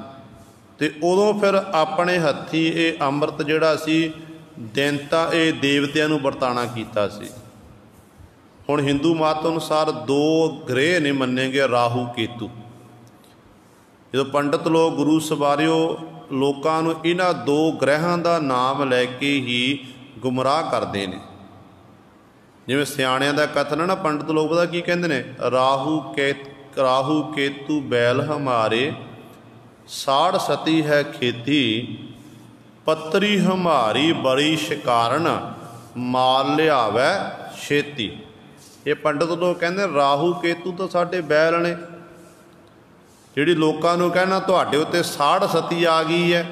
ਤੇ ਉਦੋਂ ਫਿਰ ਆਪਣੇ ਹੱਥੀਂ ਇਹ ਅੰਮ੍ਰਿਤ ਜਿਹੜਾ ਸੀ ਦੈਂਤਾਂ ਇਹ ਦੇਵਤਿਆਂ ਨੂੰ ਵਰਤਾਣਾ ਕੀਤਾ ਸੀ। ਹੁਣ ਹਿੰਦੂ ਮਤ ਅਨੁਸਾਰ 2 ਗ੍ਰਹਿ ਨੇ ਮੰਨੇ ਗਏ, ਰਾਹੂ ਕੇਤੂ। ਜਦੋਂ ਪੰਡਤ ਲੋਕ ਗੁਰੂ ਸਵਾਰਿਓ ਲੋਕਾਂ ਨੂੰ ਇਹਨਾਂ 2 ਗ੍ਰਹਿਾਂ ਦਾ ਨਾਮ ਲੈ ਕੇ ਹੀ ਗੁੰਮਰਾਹ ਕਰਦੇ ਨੇ। ਜਿਵੇਂ ਸਿਆਣਿਆਂ ਦਾ ਕਥਨ ਹੈ ਨਾ, ਪੰਡਤ ਲੋਕ ਪਤਾ ਕੀ ਕਹਿੰਦੇ ਨੇ, ਰਾਹੂ ਕੇਤੂ ਬੈਲ ਹਮਾਰੇ, ਸਾੜ ਸਤੀ ਹੈ ਖੇਤੀ, ਪੱਤਰੀ ਹਮਾਰੀ ਬੜੀ ਸ਼ਿਕਾਰਨ, ਮਾਲ ਲਿਆਵੈ ਛੇਤੀ। ਇਹ ਪੰਡਤ ਲੋਕ ਕਹਿੰਦੇ ਰਾਹੂ ਕੇਤੂ ਤਾਂ ਸਾਡੇ ਬੈਲ ਨੇ, ਜਿਹੜੀ ਲੋਕਾਂ ਨੂੰ ਕਹਿਣਾ ਤੁਹਾਡੇ ਉੱਤੇ ਸਾੜ ਸਤੀ ਆ ਗਈ ਹੈ।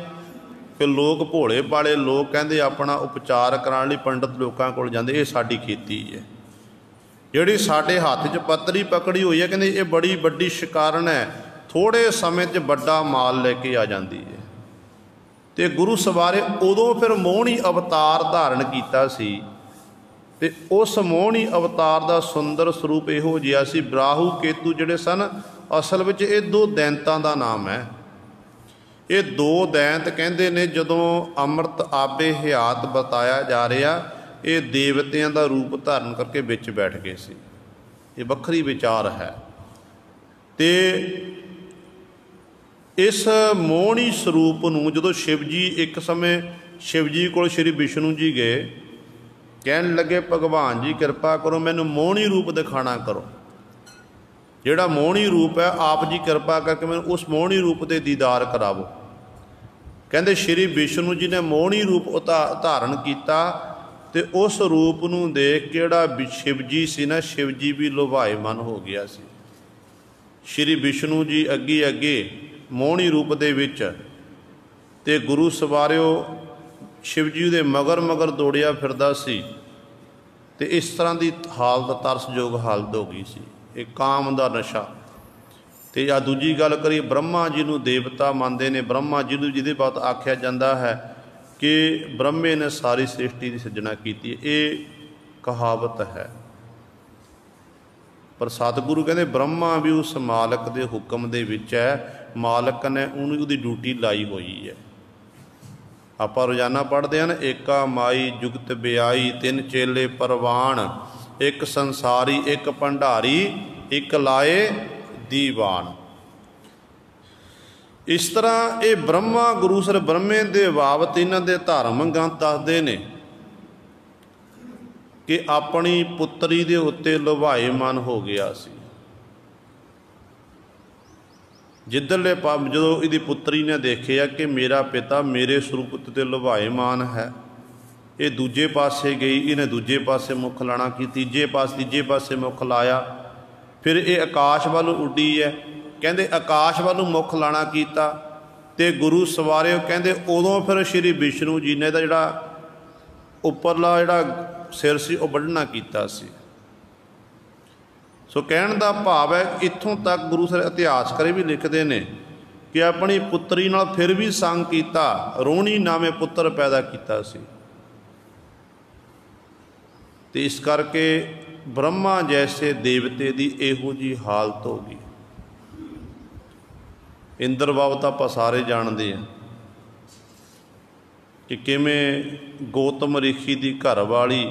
ਫਿਰ ਲੋਕ ਭੋਲੇ ਭਾਲੇ ਲੋਕ ਕਹਿੰਦੇ ਆਪਣਾ ਉਪਚਾਰ ਕਰਾਉਣ ਲਈ ਪੰਡਤ ਲੋਕਾਂ ਕੋਲ ਜਾਂਦੇ, ਇਹ ਸਾਡੀ ਖੇਤੀ ਹੈ। ਜਿਹੜੀ ਸਾਡੇ ਹੱਥ 'ਚ ਪੱਤਰੀ ਪਕੜੀ ਹੋਈ ਹੈ ਕਹਿੰਦੇ ਇਹ ਬੜੀ ਵੱਡੀ ਸ਼ਿਕਾਰਨ ਹੈ, ਥੋੜ੍ਹੇ ਸਮੇਂ 'ਚ ਵੱਡਾ ਮਾਲ ਲੈ ਕੇ ਆ ਜਾਂਦੀ ਹੈ। ਤੇ ਗੁਰੂ ਸਵਾਰੇ ਉਦੋਂ ਫਿਰ ਮੋਹਣੀ ਅਵਤਾਰ ਧਾਰਨ ਕੀਤਾ ਸੀ। ਤੇ ਉਸ ਮੋਹਣੀ ਅਵਤਾਰ ਦਾ ਸੁੰਦਰ ਸਰੂਪ ਇਹੋ ਜਿਹਾ ਸੀ। ਰਾਹੂ ਕੇਤੂ ਜਿਹੜੇ ਸਨ ਅਸਲ ਵਿੱਚ ਇਹ 2 ਦੈਂਤਾਂ ਦਾ ਨਾਮ ਹੈ। ਇਹ 2 ਦੈਂਤ ਕਹਿੰਦੇ ਨੇ ਜਦੋਂ ਅੰਮ੍ਰਿਤ ਆਬੇ ਹਯਾਤ ਬਤਾਇਆ ਜਾ ਰਿਹਾ, ਇਹ ਦੇਵਤਿਆਂ ਦਾ ਰੂਪ ਧਾਰਨ ਕਰਕੇ ਵਿੱਚ ਬੈਠ ਗਏ ਸੀ। ਇਹ ਵੱਖਰੀ ਵਿਚਾਰ ਹੈ। ਤੇ ਇਸ ਮੋਹਣੀ ਸਰੂਪ ਨੂੰ ਜਦੋਂ ਸ਼ਿਵ ਜੀ ਇੱਕ ਸਮੇਂ ਸ਼ਿਵ ਜੀ ਕੋਲ ਸ਼੍ਰੀ ਵਿਸ਼ਨੂੰ ਜੀ ਗਏ, ਕਹਿਣ ਲੱਗੇ ਭਗਵਾਨ ਜੀ ਕਿਰਪਾ ਕਰੋ ਮੈਨੂੰ ਮੋਹਣੀ ਰੂਪ ਦਿਖਾਣਾ ਕਰੋ। ਜਿਹੜਾ ਮੋਹਣੀ ਰੂਪ ਹੈ ਆਪ ਜੀ ਕਿਰਪਾ ਕਰਕੇ ਮੈਨੂੰ ਉਸ ਮੋਹਣੀ ਰੂਪ ਦੇ ਦੀਦਾਰ ਕਰਾਵੋ। ਕਹਿੰਦੇ ਸ਼੍ਰੀ ਵਿਸ਼ਨੂੰ ਜੀ ਨੇ ਮੋਹਣੀ ਰੂਪ ਧਾਰਨ ਕੀਤਾ ਤੇ ਉਸ ਰੂਪ ਨੂੰ ਦੇਖ ਕੇ ਜਿਹੜਾ ਸ਼ਿਵ ਜੀ ਸੀ ਨਾ, ਸ਼ਿਵ ਜੀ ਵੀ ਲੋਭਾਇਮਾਨ ਹੋ ਗਿਆ ਸੀ। ਸ਼੍ਰੀ ਵਿਸ਼ਨੂੰ ਜੀ ਅੱਗੇ ਅੱਗੇ ਮੋਹਣੀ ਰੂਪ ਦੇ ਵਿੱਚ ਤੇ ਗੁਰੂ ਸਵਾਰਿਓ ਸ਼ਿਵ ਜੀ ਦੇ ਮਗਰ ਮਗਰ ਦੌੜਿਆ ਫਿਰਦਾ ਸੀ। ਤੇ ਇਸ ਤਰ੍ਹਾਂ ਦੀ ਹਾਲਤ, ਤਰਸਯੋਗ ਹਾਲਤ ਹੋ ਗਈ ਸੀ, ਇਹ ਕਾਮ ਦਾ ਨਸ਼ਾ। ਤੇ ਆ ਦੂਜੀ ਗੱਲ ਕਰੀਏ, ਬ੍ਰਹਮਾ ਜੀ ਨੂੰ ਦੇਵਤਾ ਮੰਨਦੇ ਨੇ। ਬ੍ਰਹਮਾ ਜੀ ਨੂੰ ਜਿਹਦੇ ਬਾਤ ਆਖਿਆ ਜਾਂਦਾ ਹੈ ਕਿ ਬ੍ਰਹਮੇ ਨੇ ਸਾਰੀ ਸ੍ਰਿਸ਼ਟੀ ਦੀ ਸਿਰਜਣਾ ਕੀਤੀ, ਇਹ ਕਹਾਵਤ ਹੈ। ਪਰ ਸਤਿਗੁਰੂ ਕਹਿੰਦੇ ਬ੍ਰਹਮਾ ਵੀ ਉਸ ਮਾਲਕ ਦੇ ਹੁਕਮ ਦੇ ਵਿੱਚ ਹੈ, ਮਾਲਕ ਨੇ ਉਹਨੂੰ ਉਹਦੀ ਡਿਊਟੀ ਲਾਈ ਹੋਈ ਹੈ। ਆਪਾਂ ਰੋਜ਼ਾਨਾ ਪੜ੍ਹਦੇ ਹਨ, ਏਕਾ ਮਾਈ ਜੁਗਤ ਬਿਆਈ, 3 ਚੇਲੇ ਪਰਵਾਨ, ਇੱਕ ਸੰਸਾਰੀ ਇੱਕ ਭੰਡਾਰੀ, ਇੱਕ ਲਾਏ ਦੀਵਾਨ। ਇਸ ਤਰ੍ਹਾਂ ਇਹ ਬ੍ਰਹਮਾ ਗੁਰੂ ਸਰ ਬ੍ਰਹਮੇ ਦੇ ਬਾਬਤ ਇਹਨਾਂ ਦੇ ਧਾਰਮਿਕ ਗ੍ਰੰਥ ਦੱਸਦੇ ਨੇ ਕਿ ਆਪਣੀ ਪੁੱਤਰੀ ਦੇ ਉੱਤੇ ਲੋਭਾਇਮਾਨ ਹੋ ਗਿਆ ਸੀ। ਜਿੱਧਰਲੇ ਜਦੋਂ ਇਹਦੀ ਪੁੱਤਰੀ ਨੇ ਦੇਖਿਆ ਕਿ ਮੇਰਾ ਪਿਤਾ ਮੇਰੇ ਸਰੂਪ ਉੱਤੇ ਲੋਭਾਇਮਾਨ ਹੈ, ਇਹ ਦੂਜੇ ਪਾਸੇ ਗਈ, ਇਹਨੇ ਦੂਜੇ ਪਾਸੇ ਮੁੱਖ ਲਾਣਾ ਕੀ, ਤੀਜੇ ਪਾਸੇ ਮੁੱਖ ਲਾਇਆ। ਫਿਰ ਇਹ ਆਕਾਸ਼ ਵੱਲ ਉੱਡੀ ਹੈ, ਕਹਿੰਦੇ ਆਕਾਸ਼ ਵੱਲ ਨੂੰ ਮੁੱਖ ਲਾਣਾ ਕੀਤਾ। ਤੇ ਗੁਰੂ ਸਵਾਰਿਓ ਕਹਿੰਦੇ ਉਦੋਂ ਫਿਰ ਸ਼੍ਰੀ ਵਿਸ਼ਨੂੰ ਜੀ ਨੇ ਇਹਦਾ ਜਿਹੜਾ ਉੱਪਰਲਾ ਜਿਹੜਾ ਸਿਰ ਸੀ ਉਹ ਵੱਢਣਾ ਕੀਤਾ ਸੀ। ਸੋ ਕਹਿਣ ਦਾ ਭਾਵ ਹੈ ਇੱਥੋਂ ਤੱਕ ਗੁਰੂ ਸਾਹਿਬ ਇਤਿਹਾਸਕਾਰ ਵੀ ਲਿਖਦੇ ਨੇ ਕਿ ਆਪਣੀ ਪੁੱਤਰੀ ਨਾਲ ਫਿਰ ਵੀ ਸੰਗ ਕੀਤਾ, ਰੋਣੀ ਨਾਮੇ ਪੁੱਤਰ ਪੈਦਾ ਕੀਤਾ ਸੀ। ਤੇ ਇਸ ਕਰਕੇ ਬ੍ਰਹਮਾ ਜੈਸੇ ਦੇਵਤੇ ਦੀ ਇਹੋ ਜਿਹੀ ਹਾਲਤ ਹੋ ਗਈ। ਇੰਦਰ ਬਾਬਤ ਤਾਂ ਆਪਾਂ ਸਾਰੇ ਜਾਣਦੇ ਹਾਂ ਕਿ ਕਿਵੇਂ ਗੌਤਮ ਰਿਸ਼ੀ ਦੀ ਘਰ ਵਾਲੀ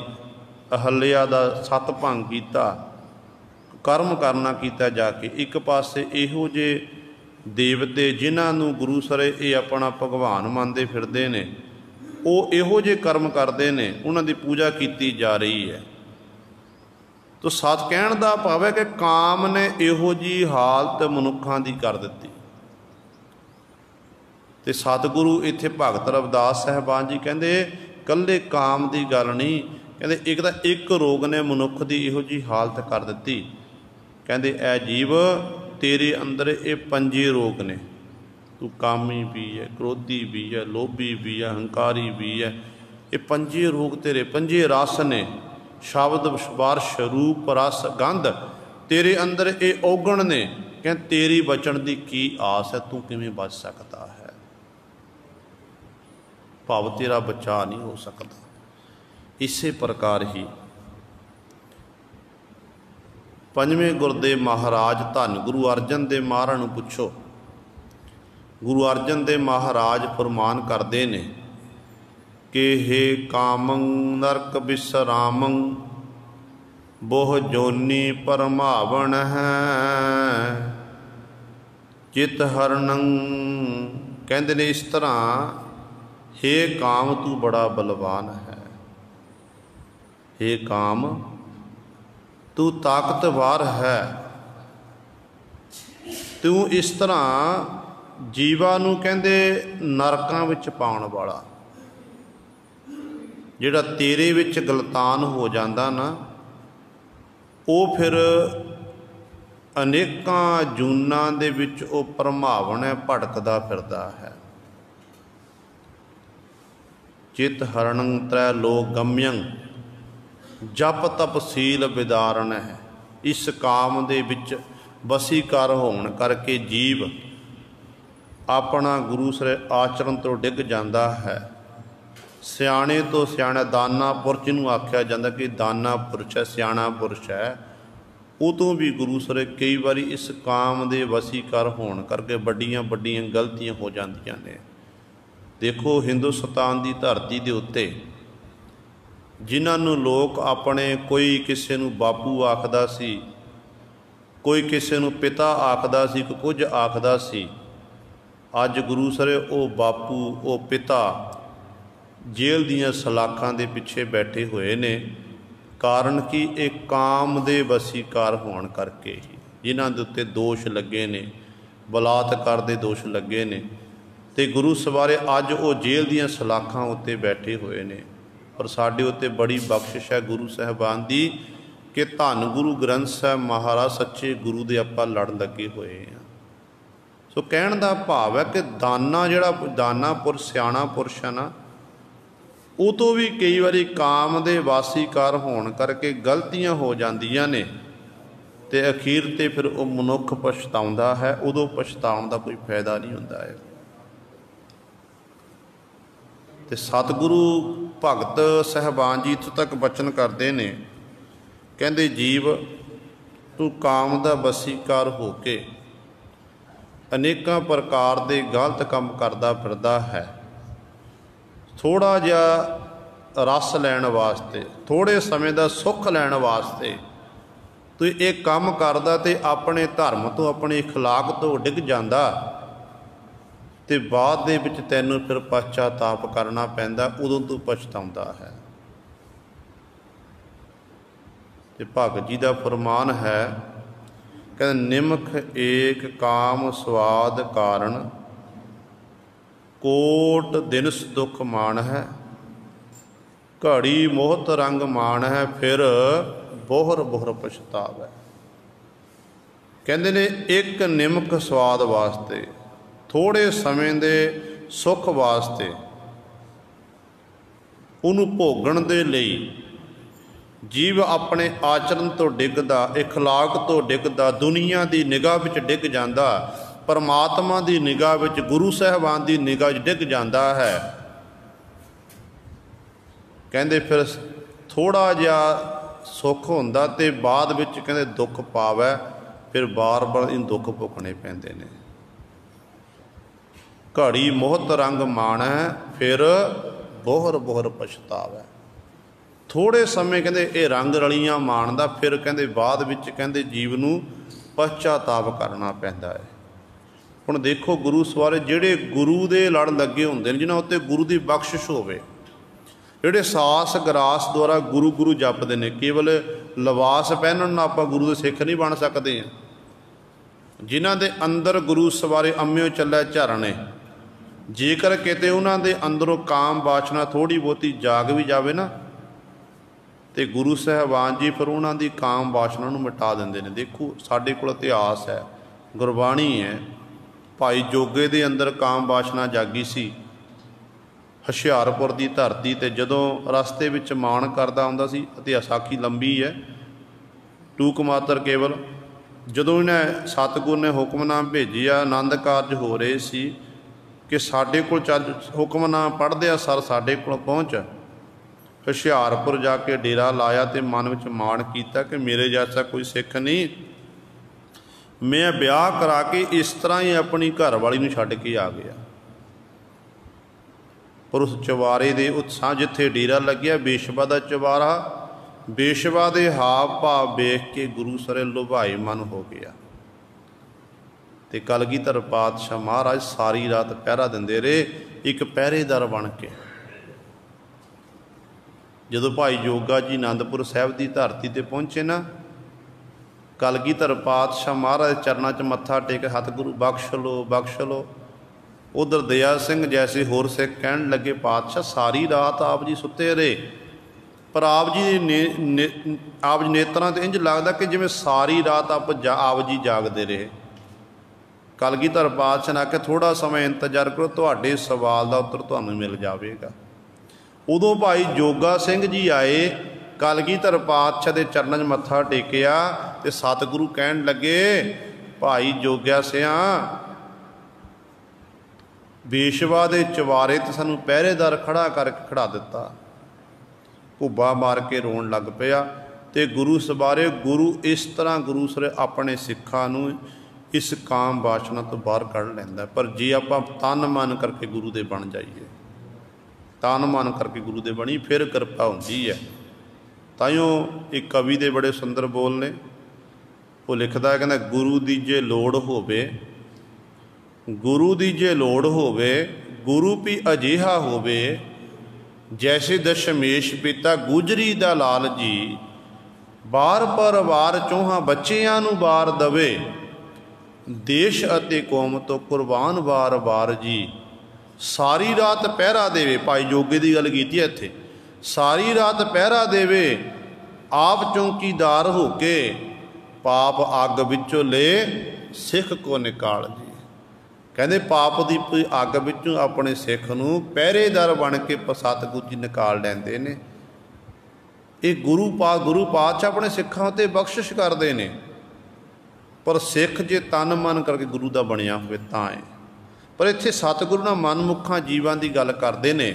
ਅਹਲਿਆ ਦਾ 7 ਭੰਗ ਕੀਤਾ, ਕਰਮ ਕਰਨਾ ਕੀਤਾ ਜਾ ਕੇ। ਇੱਕ ਪਾਸੇ ਇਹੋ ਜਿਹੇ ਦੇਵਤੇ ਜਿਨ੍ਹਾਂ ਨੂੰ ਗੁਰੂ ਸਰੇ ਇਹ ਆਪਣਾ ਭਗਵਾਨ ਮੰਨਦੇ ਫਿਰਦੇ ਨੇ, ਉਹ ਇਹੋ ਜਿਹੇ ਕਰਮ ਕਰਦੇ ਨੇ, ਉਹਨਾਂ ਦੀ ਪੂਜਾ ਕੀਤੀ ਜਾ ਰਹੀ ਹੈ। ਤੋ ਸਤ ਕਹਿਣ ਦਾ ਭਾਵ ਹੈ ਕਿ ਕਾਮ ਨੇ ਇਹੋ ਜਿਹੀ ਹਾਲਤ ਮਨੁੱਖਾਂ ਦੀ ਕਰ ਦਿੱਤੀ। ਤੇ ਸਤਿਗੁਰੂ ਇੱਥੇ ਭਗਤ ਰਵਿਦਾਸ ਸਾਹਿਬਾਨ ਜੀ ਕਹਿੰਦੇ ਇਕੱਲੇ ਕਾਮ ਦੀ ਗੱਲ ਨਹੀਂ, ਕਹਿੰਦੇ ਇੱਕ ਤਾਂ ਇੱਕ ਰੋਗ ਨੇ ਮਨੁੱਖ ਦੀ ਇਹੋ ਜਿਹੀ ਹਾਲਤ ਕਰ ਦਿੱਤੀ। ਕਹਿੰਦੇ ਐ ਜੀਵ ਤੇਰੇ ਅੰਦਰ ਇਹ ਪੰਜੇ ਰੋਗ ਨੇ, ਤੂੰ ਕਾਮੀ ਵੀ ਹੈ, ਕ੍ਰੋਧੀ ਵੀ ਹੈ, ਲੋਭੀ ਵੀ ਹੈ, ਹੰਕਾਰੀ ਵੀ ਹੈ। ਇਹ ਪੰਜੇ ਰੋਗ ਤੇਰੇ, ਪੰਜੇ ਰਸ ਨੇ, ਸ਼ਬਦ ਸਪਰਸ਼ ਰੂਪ ਰਸ ਗੰਧ ਤੇਰੇ ਅੰਦਰ ਇਹ ਔਗਣ ਨੇ। ਕਹਿੰਦੇ ਤੇਰੀ ਬਚਣ ਦੀ ਕੀ ਆਸ ਹੈ, ਤੂੰ ਕਿਵੇਂ ਬਚ ਸਕਦਾ ਹੈ? ਭਾਵ ਤੇਰਾ ਬਚਾਅ ਨਹੀਂ ਹੋ ਸਕਦਾ। ਇਸੇ ਪ੍ਰਕਾਰ ਹੀ ਪੰਜਵੇਂ ਗੁਰਦੇਵ ਮਹਾਰਾਜ ਧੰਨ ਗੁਰੂ ਅਰਜਨ ਦੇਵ ਮਹਾਰਾਜ ਨੂੰ ਪੁੱਛੋ। ਗੁਰੂ ਅਰਜਨ ਦੇਵ ਮਹਾਰਾਜ ਫਰਮਾਨ ਕਰਦੇ ਨੇ ਕਿ ਹੇ ਕਾਮੰ ਨਰਕ ਬਿਸਰਾਮੰ ਬੋਹ ਜੋਨੀ ਪਰਮਾਵਣ ਹੈ ਚਿਤ ਹਰਣੰ। ਕਹਿੰਦੇ ਨੇ ਇਸ ਤਰ੍ਹਾਂ, ਹੇ ਕਾਮ ਤੂੰ ਬੜਾ ਬਲਵਾਨ ਹੈ, ਹੇ ਕਾਮ ਤੂੰ ਤਾਕਤਵਰ ਹੈ, ਤੂੰ ਇਸ ਤਰ੍ਹਾਂ ਜੀਵਾਂ ਨੂੰ ਕਹਿੰਦੇ ਨਰਕਾਂ ਵਿੱਚ ਪਾਉਣ ਵਾਲਾ। ਜਿਹੜਾ ਤੇਰੇ ਵਿੱਚ ਗਲਤਾਨ ਹੋ ਜਾਂਦਾ ਨਾ, ਉਹ ਫਿਰ ਅਨੇਕਾਂ ਜੂਨਾਂ ਦੇ ਵਿੱਚ ਉਹ ਭਰਮਾਵਣ ਹੈ, ਭਟਕਦਾ ਫਿਰਦਾ ਹੈ। ਚਿਤ ਹਰਣੰ ਤ੍ਰੈ ਲੋਕ ਗਮਯੰ ਜਪ ਤਪਸੀਲ ਵਿਦਾਰਨ ਹੈ। ਇਸ ਕਾਮ ਦੇ ਵਿੱਚ ਵਸੀਕਾਰ ਹੋਣ ਕਰਕੇ ਜੀਵ ਆਪਣਾ ਗੁਰੂ ਸਰੇ ਆਚਰਨ ਤੋਂ ਡਿੱਗ ਜਾਂਦਾ ਹੈ। ਸਿਆਣੇ ਤੋਂ ਸਿਆਣਾ ਦਾਨਾ ਪੁਰਸ਼ ਨੂੰ ਆਖਿਆ ਜਾਂਦਾ ਕਿ ਦਾਨਾ ਪੁਰਸ਼ ਹੈ, ਸਿਆਣਾ ਪੁਰਸ਼ ਹੈ। ਉਹ ਤੋਂ ਵੀ ਗੁਰੂ ਸਰੇ ਕਈ ਵਾਰੀ ਇਸ ਕਾਮ ਦੇ ਵਸੀਕਾਰ ਹੋਣ ਕਰਕੇ ਵੱਡੀਆਂ ਵੱਡੀਆਂ ਗਲਤੀਆਂ ਹੋ ਜਾਂਦੀਆਂ ਨੇ। ਦੇਖੋ ਹਿੰਦੁਸਤਾਨ ਦੀ ਧਰਤੀ ਦੇ ਉੱਤੇ ਜਿਨ੍ਹਾਂ ਨੂੰ ਲੋਕ ਆਪਣੇ, ਕੋਈ ਕਿਸੇ ਨੂੰ ਬਾਪੂ ਆਖਦਾ ਸੀ, ਕੋਈ ਕਿਸੇ ਨੂੰ ਪਿਤਾ ਆਖਦਾ ਸੀ, ਕੋਈ ਕੁਝ ਆਖਦਾ ਸੀ। ਅੱਜ ਗੁਰੂ ਸਰੇ ਉਹ ਬਾਪੂ, ਉਹ ਪਿਤਾ ਜੇਲ੍ਹ ਦੀਆਂ ਸਲਾਖਾਂ ਦੇ ਪਿੱਛੇ ਬੈਠੇ ਹੋਏ ਨੇ। ਕਾਰਨ ਕਿ ਇਹ ਕਾਮ ਦੇ ਵਸੀਕਾਰ ਹੋਣ ਕਰਕੇ ਹੀ, ਜਿਨ੍ਹਾਂ ਦੇ ਉੱਤੇ ਦੋਸ਼ ਲੱਗੇ ਨੇ, ਬਲਾਤਕਾਰ ਦੇ ਦੋਸ਼ ਲੱਗੇ ਨੇ, ਤੇ ਗੁਰੂ ਸਵਾਰੇ ਅੱਜ ਉਹ ਜੇਲ੍ਹ ਦੀਆਂ ਸਲਾਖਾਂ ਉੱਤੇ ਬੈਠੇ ਹੋਏ ਨੇ। ਪਰ ਸਾਡੇ ਉੱਤੇ ਬੜੀ ਬਖਸ਼ਿਸ਼ ਹੈ ਗੁਰੂ ਸਾਹਿਬਾਨ ਦੀ ਕਿ ਧੰਨ ਗੁਰੂ ਗ੍ਰੰਥ ਸਾਹਿਬ ਮਹਾਰਾਜ ਸੱਚੇ ਗੁਰੂ ਦੇ ਆਪਾਂ ਲੜਨ ਲੱਗੇ ਹੋਏ ਹਾਂ। ਸੋ ਕਹਿਣ ਦਾ ਭਾਵ ਹੈ ਕਿ ਦਾਨਾ, ਜਿਹੜਾ ਦਾਨਾ ਪੁਰਸ਼, ਸਿਆਣਾ ਪੁਰਸ਼ ਹੈ ਨਾ, ਉਹ ਤੋਂ ਵੀ ਕਈ ਵਾਰੀ ਕਾਮ ਦੇ ਵਾਸੀਕਾਰ ਹੋਣ ਕਰਕੇ ਗਲਤੀਆਂ ਹੋ ਜਾਂਦੀਆਂ ਨੇ, ਤੇ ਅਖੀਰ ਤੇ ਫਿਰ ਉਹ ਮਨੁੱਖ ਪਛਤਾਉਂਦਾ ਹੈ। ਉਦੋਂ ਪਛਤਾਉਣ ਦਾ ਕੋਈ ਫਾਇਦਾ ਨਹੀਂ ਹੁੰਦਾ ਹੈ। ਤੇ ਸਤਿਗੁਰੂ ਭਗਤ ਸਾਹਿਬਾਨ ਜੀ ਇੱਥੋਂ ਤੱਕ ਬਚਨ ਕਰਦੇ ਨੇ, ਕਹਿੰਦੇ ਜੀਵ ਤੂੰ ਕਾਮ ਦਾ ਵਸੀਕਾਰ ਹੋ ਕੇ ਅਨੇਕਾਂ ਪ੍ਰਕਾਰ ਦੇ ਗਲਤ ਕੰਮ ਕਰਦਾ ਫਿਰਦਾ ਹੈ। ਥੋੜ੍ਹਾ ਜਿਹਾ ਰਸ ਲੈਣ ਵਾਸਤੇ, ਥੋੜ੍ਹੇ ਸਮੇਂ ਦਾ ਸੁੱਖ ਲੈਣ ਵਾਸਤੇ ਤੂੰ ਇਹ ਕੰਮ ਕਰਦਾ ਤੇ ਆਪਣੇ ਧਰਮ ਤੋਂ, ਆਪਣੇ ਅਖਲਾਕ ਤੋਂ ਡਿੱਗ ਜਾਂਦਾ, ਤੇ ਬਾਅਦ ਦੇ ਵਿੱਚ ਤੈਨੂੰ ਫਿਰ ਪਛਤਾਤਾਪ ਕਰਨਾ ਪੈਂਦਾ। ਉਦੋਂ ਤੂੰ ਪਛਤਾਉਂਦਾ ਹੈ। ਤੇ ਭਗਤ ਜੀ ਦਾ ਫਰਮਾਨ ਹੈ, ਕਹਿੰਦੇ ਨਿਮਖ ਏਕ ਕਾਮ ਸਵਾਦ ਕਾਰਨ ਕੋਟ ਦਿਨਸ ਦੁੱਖ ਮਾਣ ਹੈ ਘੜੀ ਮੋਹਤ ਰੰਗ ਮਾਣ ਹੈ ਫਿਰ ਬੋਹਰ ਬੋਹਰ ਪਛਤਾਵੈ। ਕਹਿੰਦੇ ਨੇ ਇੱਕ ਨਿਮਕ ਸਵਾਦ ਵਾਸਤੇ, ਥੋੜ੍ਹੇ ਸਮੇਂ ਦੇ ਸੁੱਖ ਵਾਸਤੇ, ਉਹਨੂੰ ਭੋਗਣ ਦੇ ਲਈ ਜੀਵ ਆਪਣੇ ਆਚਰਨ ਤੋਂ ਡਿੱਗਦਾ, ਇਖਲਾਕ ਤੋਂ ਡਿੱਗਦਾ, ਦੁਨੀਆ ਦੀ ਨਿਗਾਹ ਵਿੱਚ ਡਿੱਗ ਜਾਂਦਾ, ਪਰਮਾਤਮਾ ਦੀ ਨਿਗਾਹ ਵਿੱਚ, ਗੁਰੂ ਸਾਹਿਬਾਨ ਦੀ ਨਿਗਾਹ ਵਿੱਚ ਡਿੱਗ ਜਾਂਦਾ ਹੈ। ਕਹਿੰਦੇ ਫਿਰ ਥੋੜ੍ਹਾ ਜਿਹਾ ਸੁੱਖ ਹੁੰਦਾ ਤੇ ਬਾਅਦ ਵਿੱਚ ਕਹਿੰਦੇ ਦੁੱਖ ਪਾਵੈ, ਫਿਰ ਬਾਰ-ਬਾਰ ਇਹਨੂੰ ਦੁੱਖ ਭੁਗਤਣੇ ਪੈਂਦੇ ਨੇ। ਘੜੀ ਮੋਹਤ ਰੰਗ ਮਾਣੈ ਫਿਰ ਬੋਹਰ ਬੋਹਰ ਪਛਤਾਵੈ। ਥੋੜ੍ਹੇ ਸਮੇਂ ਕਹਿੰਦੇ ਇਹ ਰੰਗ ਰਲੀਆਂ ਮਾਣਦਾ, ਫਿਰ ਕਹਿੰਦੇ ਬਾਅਦ ਵਿੱਚ ਕਹਿੰਦੇ ਜੀਵ ਨੂੰ ਪਛਤਾਤਾਪ ਕਰਨਾ ਪੈਂਦਾ ਹੈ। ਹੁਣ ਦੇਖੋ ਗੁਰੂ ਸਵਾਰੇ ਜਿਹੜੇ ਗੁਰੂ ਦੇ ਲੜ ਲੱਗੇ ਹੁੰਦੇ ਨੇ, ਜਿਨ੍ਹਾਂ ਉੱਤੇ ਗੁਰੂ ਦੀ ਬਖਸ਼ਿਸ਼ ਹੋਵੇ, ਜਿਹੜੇ ਸਾਸ ਗਰਾਸ ਦੁਆਰਾ ਗੁਰੂ ਗੁਰੂ ਜਪਦੇ ਨੇ, ਕੇਵਲ ਲਿਬਾਸ ਪਹਿਨਣ ਨਾਲ ਆਪਾਂ ਗੁਰੂ ਦੇ ਸਿੱਖ ਨਹੀਂ ਬਣ ਸਕਦੇ ਹਾਂ। ਜਿਨ੍ਹਾਂ ਦੇ ਅੰਦਰ ਗੁਰੂ ਸਵਾਰੇ ਅੰਮਿਓ ਚੱਲੇ ਝਰਨੇ, ਜੇਕਰ ਕਿਤੇ ਉਹਨਾਂ ਦੇ ਅੰਦਰੋਂ ਕਾਮ ਵਾਸ਼ਨਾ ਥੋੜ੍ਹੀ ਬਹੁਤੀ ਜਾਗ ਵੀ ਜਾਵੇ ਨਾ, ਤੇ ਗੁਰੂ ਸਾਹਿਬਾਨ ਜੀ ਫਿਰ ਉਹਨਾਂ ਦੀ ਕਾਮ ਵਾਸ਼ਨਾ ਨੂੰ ਮਿਟਾ ਦਿੰਦੇ ਨੇ। ਦੇਖੋ ਸਾਡੇ ਕੋਲ ਇਤਿਹਾਸ ਹੈ, ਗੁਰਬਾਣੀ ਹੈ। ਭਾਈ ਜੋਗੇ ਦੇ ਅੰਦਰ ਕਾਮ ਵਾਸ਼ਨਾ ਜਾਗੀ ਸੀ ਹੁਸ਼ਿਆਰਪੁਰ ਦੀ ਧਰਤੀ 'ਤੇ, ਜਦੋਂ ਰਸਤੇ ਵਿੱਚ ਮਾਣ ਕਰਦਾ ਹੁੰਦਾ ਸੀ। ਅਤੇ ਸਾਖੀ ਲੰਬੀ ਹੈ, ਟੂਕ ਮਾਤਰ ਕੇਵਲ। ਜਦੋਂ ਇਹਨੇ ਸਤਿਗੁਰ ਨੇ ਹੁਕਮਨਾਮ ਭੇਜਿਆ, ਆਨੰਦ ਕਾਰਜ ਹੋ ਰਹੇ ਸੀ ਕਿ ਸਾਡੇ ਕੋਲ ਚੱਲ, ਹੁਕਮਨਾਮ ਪੜ੍ਹਦਿਆਂ ਸਰ ਸਾਡੇ ਕੋਲ ਪਹੁੰਚ। ਹੁਸ਼ਿਆਰਪੁਰ ਜਾ ਕੇ ਡੇਰਾ ਲਾਇਆ ਅਤੇ ਮਨ ਵਿੱਚ ਮਾਣ ਕੀਤਾ ਕਿ ਮੇਰੇ ਜੈਸਾ ਕੋਈ ਸਿੱਖ ਨਹੀਂ। ਮੈਂ ਵਿਆਹ ਕਰਾ ਕੇ ਇਸ ਤਰ੍ਹਾਂ ਹੀ ਆਪਣੀ ਘਰ ਵਾਲੀ ਨੂੰ ਛੱਡ ਕੇ ਆ ਗਿਆ। ਪਰ ਉਸ ਚੁਬਾਰੇ ਦੇ ਉਤਸ਼ਾਹ, ਜਿੱਥੇ ਡੇਰਾ ਲੱਗਿਆ ਬੇਸ਼ਵਾ ਦਾ ਚੁਬਾਰਾ, ਬੇਸ਼ਵਾ ਦੇ ਹਾਵ ਭਾਵ ਵੇਖ ਕੇ ਗੁਰੂ ਸਰੇ ਲੁਭਾਏ ਮਨ ਹੋ ਗਿਆ। ਅਤੇ ਕਲਗੀਧਰ ਪਾਤਸ਼ਾਹ ਮਹਾਰਾਜ ਸਾਰੀ ਰਾਤ ਪਹਿਰਾ ਦਿੰਦੇ ਰਹੇ, ਇੱਕ ਪਹਿਰੇਦਾਰ ਬਣ ਕੇ। ਜਦੋਂ ਭਾਈ ਜੋਗਾ ਜੀ ਅਨੰਦਪੁਰ ਸਾਹਿਬ ਦੀ ਧਰਤੀ 'ਤੇ ਪਹੁੰਚੇ ਨਾ, ਕਲਗੀਧਰ ਪਾਤਸ਼ਾਹ ਮਹਾਰਾਜ ਚਰਨਾਂ 'ਚ ਮੱਥਾ ਟੇਕ ਹੱਥ ਗੁਰੂ ਬਖਸ਼ ਲਓ, ਬਖਸ਼ ਲਓ। ਉਧਰ ਦਇਆ ਸਿੰਘ ਜੈਸੇ ਹੋਰ ਸਿੱਖ ਕਹਿਣ ਲੱਗੇ, ਪਾਤਸ਼ਾਹ ਸਾਰੀ ਰਾਤ ਆਪ ਜੀ ਸੁੱਤੇ ਰਹੇ, ਪਰ ਆਪ ਜੀ ਆਪ ਜੀ ਨੇਤਰਾਂ 'ਤੇ ਇੰਝ ਲੱਗਦਾ ਕਿ ਜਿਵੇਂ ਸਾਰੀ ਰਾਤ ਆਪ ਜੀ ਜਾਗਦੇ ਰਹੇ। ਕਲਗੀਧਰ ਪਾਤਸ਼ਾਹ ਨੇ ਆਖਿਆ ਥੋੜ੍ਹਾ ਸਮਾਂ ਇੰਤਜ਼ਾਰ ਕਰੋ, ਤੁਹਾਡੇ ਸਵਾਲ ਦਾ ਉੱਤਰ ਤੁਹਾਨੂੰ ਮਿਲ ਜਾਵੇਗਾ। ਉਦੋਂ ਭਾਈ ਜੋਗਾ ਸਿੰਘ ਜੀ ਆਏ, ਕਲਗੀਧਰ ਪਾਤਸ਼ਾਹ ਦੇ ਚਰਨਾਂ 'ਚ ਮੱਥਾ ਟੇਕਿਆ ਅਤੇ ਸਤਿਗੁਰੂ ਕਹਿਣ ਲੱਗੇ, ਭਾਈ ਜੋਗਿਆ ਸਿਆਂ, ਬੇਸ਼ਵਾ ਦੇ ਚੁਬਾਰੇ 'ਤੇ ਸਾਨੂੰ ਪਹਿਰੇਦਾਰ ਖੜਾ ਕਰਕੇ ਖੜਾ ਦਿੱਤਾ। ਭੁੱਬਾ ਮਾਰ ਕੇ ਰੋਣ ਲੱਗ ਪਿਆ। ਅਤੇ ਗੁਰੂ ਸਵਾਰੇ, ਗੁਰੂ ਇਸ ਤਰ੍ਹਾਂ ਗੁਰੂ ਸਰੇ ਆਪਣੇ ਸਿੱਖਾਂ ਨੂੰ ਇਸ ਕਾਮ ਵਾਸ਼ਨਾ ਤੋਂ ਬਾਹਰ ਕੱਢ ਲੈਂਦਾ। ਪਰ ਜੇ ਆਪਾਂ ਤਨ ਮਨ ਕਰਕੇ ਗੁਰੂ ਦੇ ਬਣ ਜਾਈਏ, ਤਨ ਮਨ ਕਰਕੇ ਗੁਰੂ ਦੇ ਬਣੀ, ਫਿਰ ਕਿਰਪਾ ਹੁੰਦੀ ਹੈ। ਤਾਂਹੀਓ ਇੱਕ ਕਵੀ ਦੇ ਬੜੇ ਸੁੰਦਰ ਬੋਲ ਨੇ, ਉਹ ਲਿਖਦਾ, ਕਹਿੰਦਾ ਗੁਰੂ ਦੀ ਜੇ ਲੋੜ ਹੋਵੇ, ਗੁਰੂ ਦੀ ਜੇ ਲੋੜ ਹੋਵੇ, ਗੁਰੂ ਵੀ ਅਜਿਹਾ ਹੋਵੇ, ਜੈਸੇ ਦਸ਼ਮੇਸ਼ ਪਿਤਾ ਗੁਜਰੀ ਦਾ ਲਾਲ ਜੀ, ਬਾਰ ਪਰਿਵਾਰ ਚੋਹਾਂ ਬੱਚਿਆਂ ਨੂੰ ਬਾਰ ਦਵੇ, ਦੇਸ਼ ਅਤੇ ਕੌਮ ਤੋਂ ਕੁਰਬਾਨ ਵਾਰ ਵਾਰ ਜੀ। ਸਾਰੀ ਰਾਤ ਪਹਿਰਾ ਦੇਵੇ, ਭਾਈ ਜੋਗੇ ਦੀ ਗੱਲ ਕੀਤੀ ਹੈ ਇੱਥੇ, ਸਾਰੀ ਰਾਤ ਪਹਿਰਾ ਦੇਵੇ, ਆਪ ਚੌਂਕੀਦਾਰ ਹੋ ਕੇ, ਪਾਪ ਅੱਗ ਵਿੱਚੋਂ ਲੈ ਸਿੱਖ ਕੋ ਨਿਕਾਲ ਜੀ। ਕਹਿੰਦੇ ਪਾਪ ਦੀ ਅੱਗ ਵਿੱਚੋਂ ਆਪਣੇ ਸਿੱਖ ਨੂੰ ਪਹਿਰੇਦਾਰ ਬਣ ਕੇ ਸਤਿਗੁਰੂ ਜੀ ਨਿਕਾਲ ਲੈਂਦੇ ਨੇ। ਇਹ ਗੁਰੂ ਪਾਤਸ਼ਾਹ ਆਪਣੇ ਸਿੱਖਾਂ ਉੱਤੇ ਬਖਸ਼ਿਸ਼ ਕਰਦੇ ਨੇ। ਪਰ ਸਿੱਖ ਜੇ ਤਨ ਮਨ ਕਰਕੇ ਗੁਰੂ ਦਾ ਬਣਿਆ ਹੋਵੇ ਤਾਂ ਹੈ। ਪਰ ਇੱਥੇ ਸਤਿਗੁਰੂ ਨਾਲ ਮਨਮੁੱਖਾਂ ਜੀਵਾਂ ਦੀ ਗੱਲ ਕਰਦੇ ਨੇ,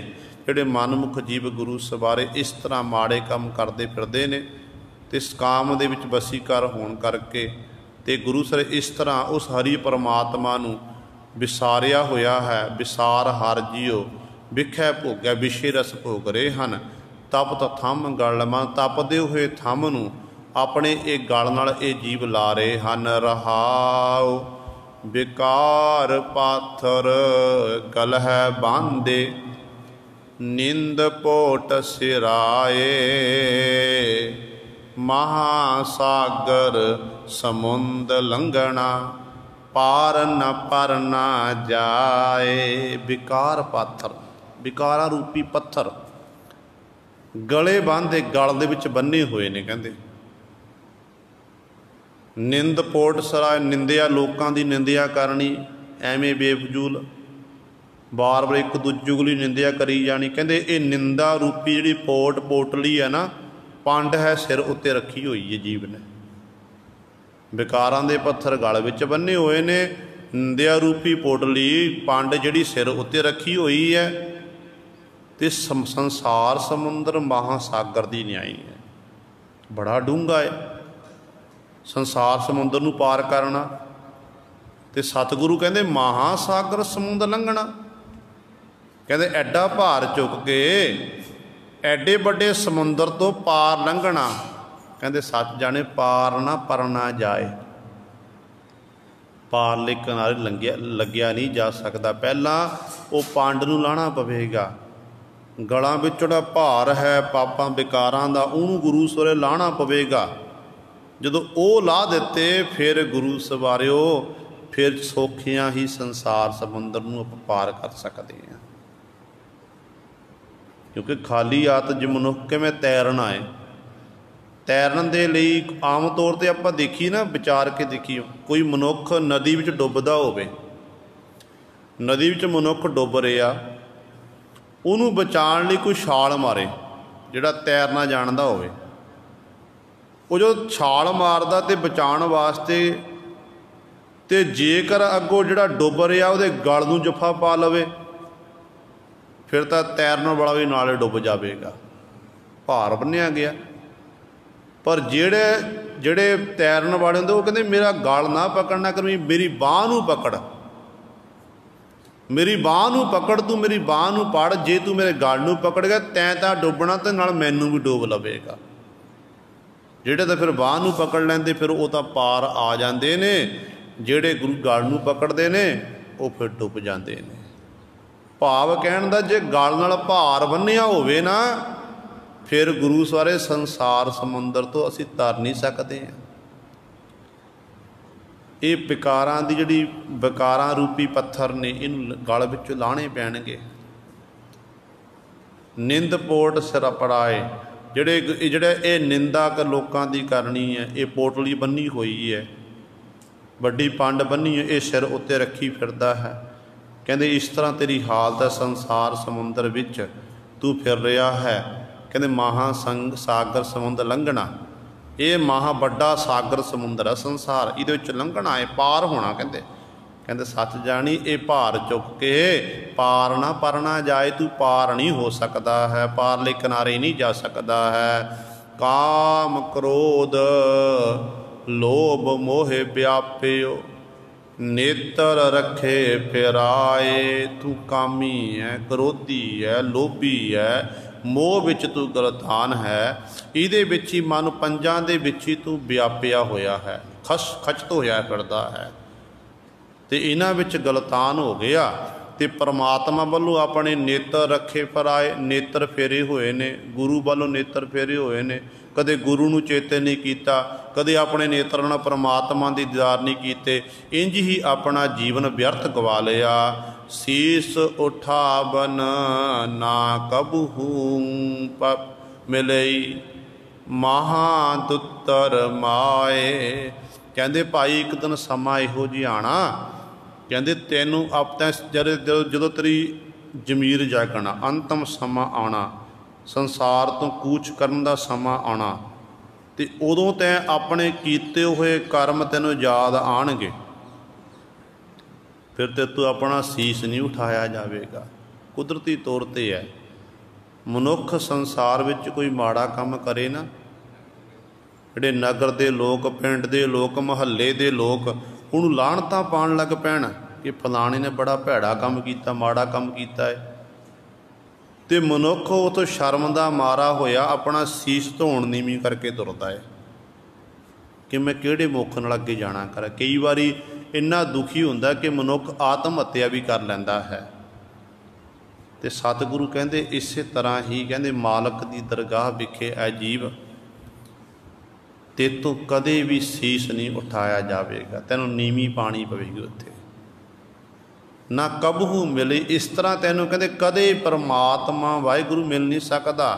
ਜਿਹੜੇ ਮਨਮੁੱਖ ਜੀਵ ਗੁਰੂ ਸਵਾਰੇ ਇਸ ਤਰ੍ਹਾਂ ਮਾੜੇ ਕੰਮ ਕਰਦੇ ਫਿਰਦੇ ਨੇ ਅਤੇ ਇਸ ਕਾਮ ਦੇ ਵਿੱਚ ਵਸੀਕਾਰ ਹੋਣ ਕਰਕੇ, ਅਤੇ ਗੁਰੂ ਸਰ ਇਸ ਤਰ੍ਹਾਂ ਉਸ ਹਰੀ ਪਰਮਾਤਮਾ ਨੂੰ ਵਿਸਾਰਿਆ ਹੋਇਆ ਹੈ। ਵਿਸਾਰ ਹਰ ਜੀਓ ਵਿਖੇ ਭੋਗਿਆ, ਵਿਸ਼ੇ ਰਸ ਭੋਗ ਰਹੇ ਹਨ। ਤਪਤ ਥੰਮ ਗਲ ਮਨ, ਤਪਦੇ ਹੋਏ ਥੰਮ ਨੂੰ ਆਪਣੇ ਇਹ ਗਲ ਨਾਲ ਇਹ ਜੀਵ ਲਾ ਰਹੇ ਹਨ। ਰਹਾਉ ਵਿਕਾਰ ਪਾਥਰ ਗਲਹਿ ਬਾਂਧੇ, ਨਿੰਦ ਪੋਟ ਸਿਰਾਏ, ਮਹਾਸਾਗਰ ਸਮੁੰਦ ਲੰਘਣਾ, ਪਾਰ ਨ ਪਰ ਨਾ ਜਾਏ। ਵਿਕਾਰ ਪਾਥਰ, ਵਿਕਾਰਾਂ ਰੂਪੀ ਪੱਥਰ ਗਲੇ ਬੰਨ੍ਹਦੇ, ਗਲ ਦੇ ਵਿੱਚ ਬੰਨੇ ਹੋਏ ਨੇ। ਕਹਿੰਦੇ ਨਿੰਦ ਪੋਟ ਸਰਾਏ, ਨਿੰਦਿਆ, ਲੋਕਾਂ ਦੀ ਨਿੰਦਿਆ ਕਰਨੀ, ਐਵੇਂ ਬੇਫਜ਼ੂਲ ਵਾਰ ਵਾਰ ਇੱਕ ਦੂਜੀ ਚੁਗਲੀ ਨਿੰਦਿਆ ਕਰੀ ਜਾਣੀ। ਕਹਿੰਦੇ ਇਹ ਨਿੰਦਾ ਰੂਪੀ ਜਿਹੜੀ ਪੋਟਲੀ ਹੈ ਨਾ, ਪੰਡ ਹੈ ਸਿਰ ਉੱਤੇ ਰੱਖੀ ਹੋਈ ਹੈ ਜੀਵ ਨੇ। ਵਿਕਾਰਾਂ ਦੇ ਪੱਥਰ ਗਲ ਵਿੱਚ ਬੰਨੇ ਹੋਏ ਨੇ, ਨਿੰਦਿਆ ਰੂਪੀ ਪੋਟਲੀ ਪੰਡ ਜਿਹੜੀ ਸਿਰ ਉੱਤੇ ਰੱਖੀ ਹੋਈ ਹੈ। ਅਤੇ ਸੰਸਾਰ ਸਮੁੰਦਰ ਮਹਾਸਾਗਰ ਦੀ ਨਿਆਈ ਹੈ, ਬੜਾ ਡੂੰਘਾ ਹੈ ਸੰਸਾਰ ਸਮੁੰਦਰ ਨੂੰ ਪਾਰ ਕਰਨਾ। ਅਤੇ ਸਤਿਗੁਰੂ ਕਹਿੰਦੇ ਮਹਾਸਾਗਰ ਸਮੁੰਦਰ ਲੰਘਣਾ। ਕਹਿੰਦੇ ਐਡਾ ਭਾਰ ਚੁੱਕ ਕੇ ਐਡੇ ਵੱਡੇ ਸਮੁੰਦਰ ਤੋਂ ਪਾਰ ਲੰਘਣਾ। ਕਹਿੰਦੇ ਸੱਚ ਜਾਣੇ ਪਾਰ ਨਾ ਪਰਨਾ ਜਾਏ, ਪਾਰਲੇ ਕਿਨਾਰੇ ਲੱਗਿਆ ਨਹੀਂ ਜਾ ਸਕਦਾ। ਪਹਿਲਾਂ ਉਹ ਪੰਡ ਨੂੰ ਲਾਹਣਾ ਪਵੇਗਾ, ਗਲਾਂ ਵਿੱਚ ਜਿਹੜਾ ਭਾਰ ਹੈ ਪਾਪਾਂ ਵਿਕਾਰਾਂ ਦਾ, ਉਹਨੂੰ ਗੁਰੂ ਸਵਰੇ ਲਾਹਣਾ ਪਵੇਗਾ। ਜਦੋਂ ਉਹ ਲਾਹ ਦਿੱਤੇ ਫਿਰ ਗੁਰੂ ਸਵਾਰਿਓ, ਫਿਰ ਸੌਖਿਆਂ ਹੀ ਸੰਸਾਰ ਸਮੁੰਦਰ ਨੂੰ ਆਪਾਂ ਪਾਰ ਕਰ ਸਕਦੇ ਹਾਂ। ਕਿਉਂਕਿ ਖਾਲੀ ਆਤ ਜੇ ਮਨੁੱਖ ਕਿਵੇਂ ਤੈਰਨਾ ਹੈ, ਤੈਰਨ ਦੇ ਲਈ ਆਮ ਤੌਰ 'ਤੇ ਆਪਾਂ ਦੇਖੀਏ ਨਾ, ਵਿਚਾਰ ਕੇ ਦੇਖੀਏ, ਕੋਈ ਮਨੁੱਖ ਨਦੀ ਵਿੱਚ ਡੁੱਬਦਾ ਹੋਵੇ, ਨਦੀ ਵਿੱਚ ਮਨੁੱਖ ਡੁੱਬ ਰਿਹਾ, ਉਹਨੂੰ ਬਚਾਉਣ ਲਈ ਕੋਈ ਛਾਲ ਮਾਰੇ, ਜਿਹੜਾ ਤੈਰਨਾ ਜਾਣਦਾ ਹੋਵੇ, ਉਹ ਜਦੋਂ ਛਾਲ ਮਾਰਦਾ ਤੇ ਬਚਾਉਣ ਵਾਸਤੇ, ਤੇ ਜੇਕਰ ਅੱਗੋਂ ਜਿਹੜਾ ਡੁੱਬ ਰਿਹਾ ਉਹਦੇ ਗਲ ਨੂੰ ਜੱਫਾ ਪਾ ਲਵੇ, ਫਿਰ ਤਾਂ ਤੈਰਨ ਵਾਲਾ ਵੀ ਨਾਲੇ ਡੁੱਬ ਜਾਵੇਗਾ, ਭਾਰ ਬੰਨਿਆ ਗਿਆ। ਪਰ ਜਿਹੜੇ ਤੈਰਨ ਵਾਲੇ ਹੁੰਦੇ ਉਹ ਕਹਿੰਦੇ ਮੇਰਾ ਗਲ ਨਾ ਪਕੜਨਾ ਕਰਵੀਂ, ਮੇਰੀ ਬਾਂਹ ਨੂੰ ਪਕੜ, ਮੇਰੀ ਬਾਂਹ ਨੂੰ ਪਕੜ, ਤੂੰ ਮੇਰੀ ਬਾਂਹ ਨੂੰ ਪੜ, ਜੇ ਤੂੰ ਮੇਰੇ ਗਲ ਨੂੰ ਪਕੜ ਗਿਆ ਤੈਂ ਤਾਂ ਡੁੱਬਣਾ ਤੇ ਨਾਲ ਮੈਨੂੰ ਵੀ ਡੁੱਬ ਲਵੇਗਾ। ਜਿਹੜੇ ਤਾਂ ਫਿਰ ਬਾਂਹ ਨੂੰ ਪਕੜ ਲੈਂਦੇ ਫਿਰ ਉਹ ਤਾਂ ਪਾਰ ਆ ਜਾਂਦੇ ਨੇ, ਜਿਹੜੇ ਗੁਰੂ ਗਲ ਨੂੰ ਪਕੜਦੇ ਨੇ ਉਹ ਫਿਰ ਡੁੱਬ ਜਾਂਦੇ ਨੇ। ਭਾਵ ਕਹਿਣ ਦਾ, ਜੇ ਗਲ ਨਾਲ ਭਾਰ ਬੰਨਿਆ ਹੋਵੇ ਨਾ, ਫਿਰ ਗੁਰੂ ਸਵਾਰੇ ਸੰਸਾਰ ਸਮੁੰਦਰ ਤੋਂ ਅਸੀਂ ਤਰ ਨਹੀਂ ਸਕਦੇ ਹਾਂ। ਇਹ ਵਿਕਾਰਾਂ ਦੀ ਜਿਹੜੀ ਵਿਕਾਰਾਂ ਰੂਪੀ ਪੱਥਰ ਨੇ, ਇਹਨੂੰ ਗਲ ਵਿੱਚੋਂ ਲਾਹਣੇ ਪੈਣਗੇ। ਨਿੰਦ ਪੋਟ ਸਿਰ ਪੜਾਏ, ਜਿਹੜੇ ਇਹ ਨਿੰਦਾ ਲੋਕਾਂ ਦੀ ਕਰਨੀ ਹੈ, ਇਹ ਪੋਟਲੀ ਬੰਨੀ ਹੋਈ ਹੈ, ਵੱਡੀ ਪੰਡ ਬੰਨੀ ਹੈ, ਇਹ ਸਿਰ ਉੱਤੇ ਰੱਖੀ ਫਿਰਦਾ ਹੈ। ਕਹਿੰਦੇ ਇਸ ਤਰ੍ਹਾਂ ਤੇਰੀ ਹਾਲਤ ਹੈ, ਸੰਸਾਰ ਸਮੁੰਦਰ ਵਿੱਚ ਤੂੰ ਫਿਰ ਰਿਹਾ ਹੈ। ਕਹਿੰਦੇ ਮਹਾ ਸਾਗਰ ਸਮੁੰਦਰ ਲੰਘਣਾ, ਇਹ ਮਹਾ ਵੱਡਾ ਸਾਗਰ ਸਮੁੰਦਰ ਹੈ ਸੰਸਾਰ, ਇਹਦੇ ਵਿੱਚ ਲੰਘਣਾ ਹੈ, ਪਾਰ ਹੋਣਾ। ਕਹਿੰਦੇ ਸੱਚ ਜਾਣੀ, ਇਹ ਭਾਰ ਚੁੱਕ ਕੇ ਪਾਰ ਨਾ ਪਰਨਾ ਜਾਏ, ਤੂੰ ਪਾਰ ਨਹੀਂ ਹੋ ਸਕਦਾ ਹੈ, ਪਾਰਲੇ ਕਿਨਾਰੇ ਨਹੀਂ ਜਾ ਸਕਦਾ ਹੈ। ਕਾਮ ਕ੍ਰੋਧ ਲੋਭ ਮੋਹ ਵਿਆਪਿਓ, ਨੇਤਰ ਰੱਖੇ ਫਿਰਾਏ। ਤੂੰ ਕਾਮੀ ਹੈ, ਕ੍ਰੋਧੀ ਹੈ, ਲੋਭੀ ਹੈ, ਮੋਹ ਵਿੱਚ ਤੂੰ ਗਲਤਾਨ ਹੈ, ਇਹਦੇ ਵਿੱਚ ਹੀ ਮਨ ਪੰਜਾਂ ਦੇ ਵਿੱਚ ਹੀ ਤੂੰ ਵਿਆਪਿਆ ਹੋਇਆ ਹੈ, ਖਚਤ ਹੋਇਆ ਫਿਰਦਾ ਹੈ, ਤੇ ਇਹਨਾਂ ਵਿੱਚ ਗਲਤਾਨ ਹੋ ਗਿਆ। ਤੇ ਪਰਮਾਤਮਾ ਵੱਲੋਂ ਆਪਣੇ ਨੇਤਰ ਰੱਖੇ ਫਿਰਾਏ, ਨੇਤਰ ਫੇਰੇ ਹੋਏ ਨੇ, ਗੁਰੂ ਵੱਲੋਂ ਨੇਤਰ ਫੇਰੇ ਹੋਏ ਨੇ। ਕਦੇ ਗੁਰੂ ਨੂੰ ਚੇਤੇ ਨਹੀਂ ਕੀਤਾ, ਕਦੇ ਆਪਣੇ ਨੇਤਰਾਂ ਨਾਲ ਪਰਮਾਤਮਾ ਦੀ ਦੀਦਾਰ ਨਹੀਂ ਕੀਤੇ, ਇੰਝ ਹੀ ਆਪਣਾ ਜੀਵਨ ਵਿਅਰਥ ਗਵਾ ਲਿਆ। ਸੀਸ ਉਠਾਵਨ ਨਾ ਕਬਹੂ ਮਿਲਈ, ਮਹਾ ਦੁੱਤਰ ਮਾਏ। ਕਹਿੰਦੇ ਭਾਈ ਇੱਕ ਦਿਨ ਸਮਾਂ ਇਹੋ ਜਿਹਾ ਆਉਣਾ, ਕਹਿੰਦੇ ਤੈਨੂੰ ਆਪਣਾ ਜਦੋਂ ਤੇਰੀ ਜ਼ਮੀਰ ਜਾਗਣਾ, ਅੰਤਮ ਸਮਾਂ ਆਉਣਾ, ਸੰਸਾਰ ਤੋਂ ਕੂਚ ਕਰਨ ਦਾ ਸਮਾਂ ਆਉਣਾ, ਤੇ ਉਦੋਂ ਤੈਂ ਆਪਣੇ ਕੀਤੇ ਹੋਏ ਕਰਮ ਤੈਨੂੰ ਯਾਦ ਆਉਣਗੇ, ਫਿਰ ਤੇ ਤੂੰ ਆਪਣਾ ਸੀਸ ਨਹੀਂ ਉਠਾਇਆ ਜਾਵੇਗਾ। ਕੁਦਰਤੀ ਤੌਰ 'ਤੇ ਹੈ, ਮਨੁੱਖ ਸੰਸਾਰ ਵਿੱਚ ਕੋਈ ਮਾੜਾ ਕੰਮ ਕਰੇ ਨਾ, ਜਿਹੜੇ ਨਗਰ ਦੇ ਲੋਕ, ਪਿੰਡ ਦੇ ਲੋਕ, ਮੁਹੱਲੇ ਦੇ ਲੋਕ ਉਹਨੂੰ ਲਾਹਣਤਾਂ ਪਾਉਣ ਲੱਗ ਪੈਣ ਕਿ ਫਲਾਣੇ ਨੇ ਬੜਾ ਭੈੜਾ ਕੰਮ ਕੀਤਾ, ਮਾੜਾ ਕੰਮ ਕੀਤਾ ਹੈ, ਤੇ ਮਨੁੱਖ ਉੱਥੋਂ ਸ਼ਰਮ ਦਾ ਮਾਰਾ ਹੋਇਆ ਆਪਣਾ ਸੀਸ ਧੋਣ ਨੀਵੀਂ ਕਰਕੇ ਤੁਰਦਾ ਹੈ ਕਿ ਮੈਂ ਕਿਹੜੇ ਮੁੱਖ ਨਾਲ ਅੱਗੇ ਜਾਣਾ ਕਰ। ਕਈ ਵਾਰੀ ਇੰਨਾ ਦੁਖੀ ਹੁੰਦਾ ਕਿ ਮਨੁੱਖ ਆਤਮ ਹੱਤਿਆ ਵੀ ਕਰ ਲੈਂਦਾ ਹੈ। ਤੇ ਸਤਿਗੁਰੂ ਕਹਿੰਦੇ ਇਸੇ ਤਰ੍ਹਾਂ ਹੀ, ਕਹਿੰਦੇ ਮਾਲਕ ਦੀ ਦਰਗਾਹ ਵਿਖੇ ਐ ਜੀਵ, ਤੇਤੋਂ ਕਦੇ ਵੀ ਸੀਸ ਨਹੀਂ ਉਠਾਇਆ ਜਾਵੇਗਾ, ਤੈਨੂੰ ਨੀਵੀਂ ਪਾਣੀ ਪਵੇਗੀ ਉੱਥੇ, ਨਾ ਕਬਹੂ ਮਿਲੇ। ਇਸ ਤਰ੍ਹਾਂ ਤੈਨੂੰ ਕਹਿੰਦੇ ਕਦੇ ਪਰਮਾਤਮਾ ਵਾਹਿਗੁਰੂ ਮਿਲ ਨਹੀਂ ਸਕਦਾ।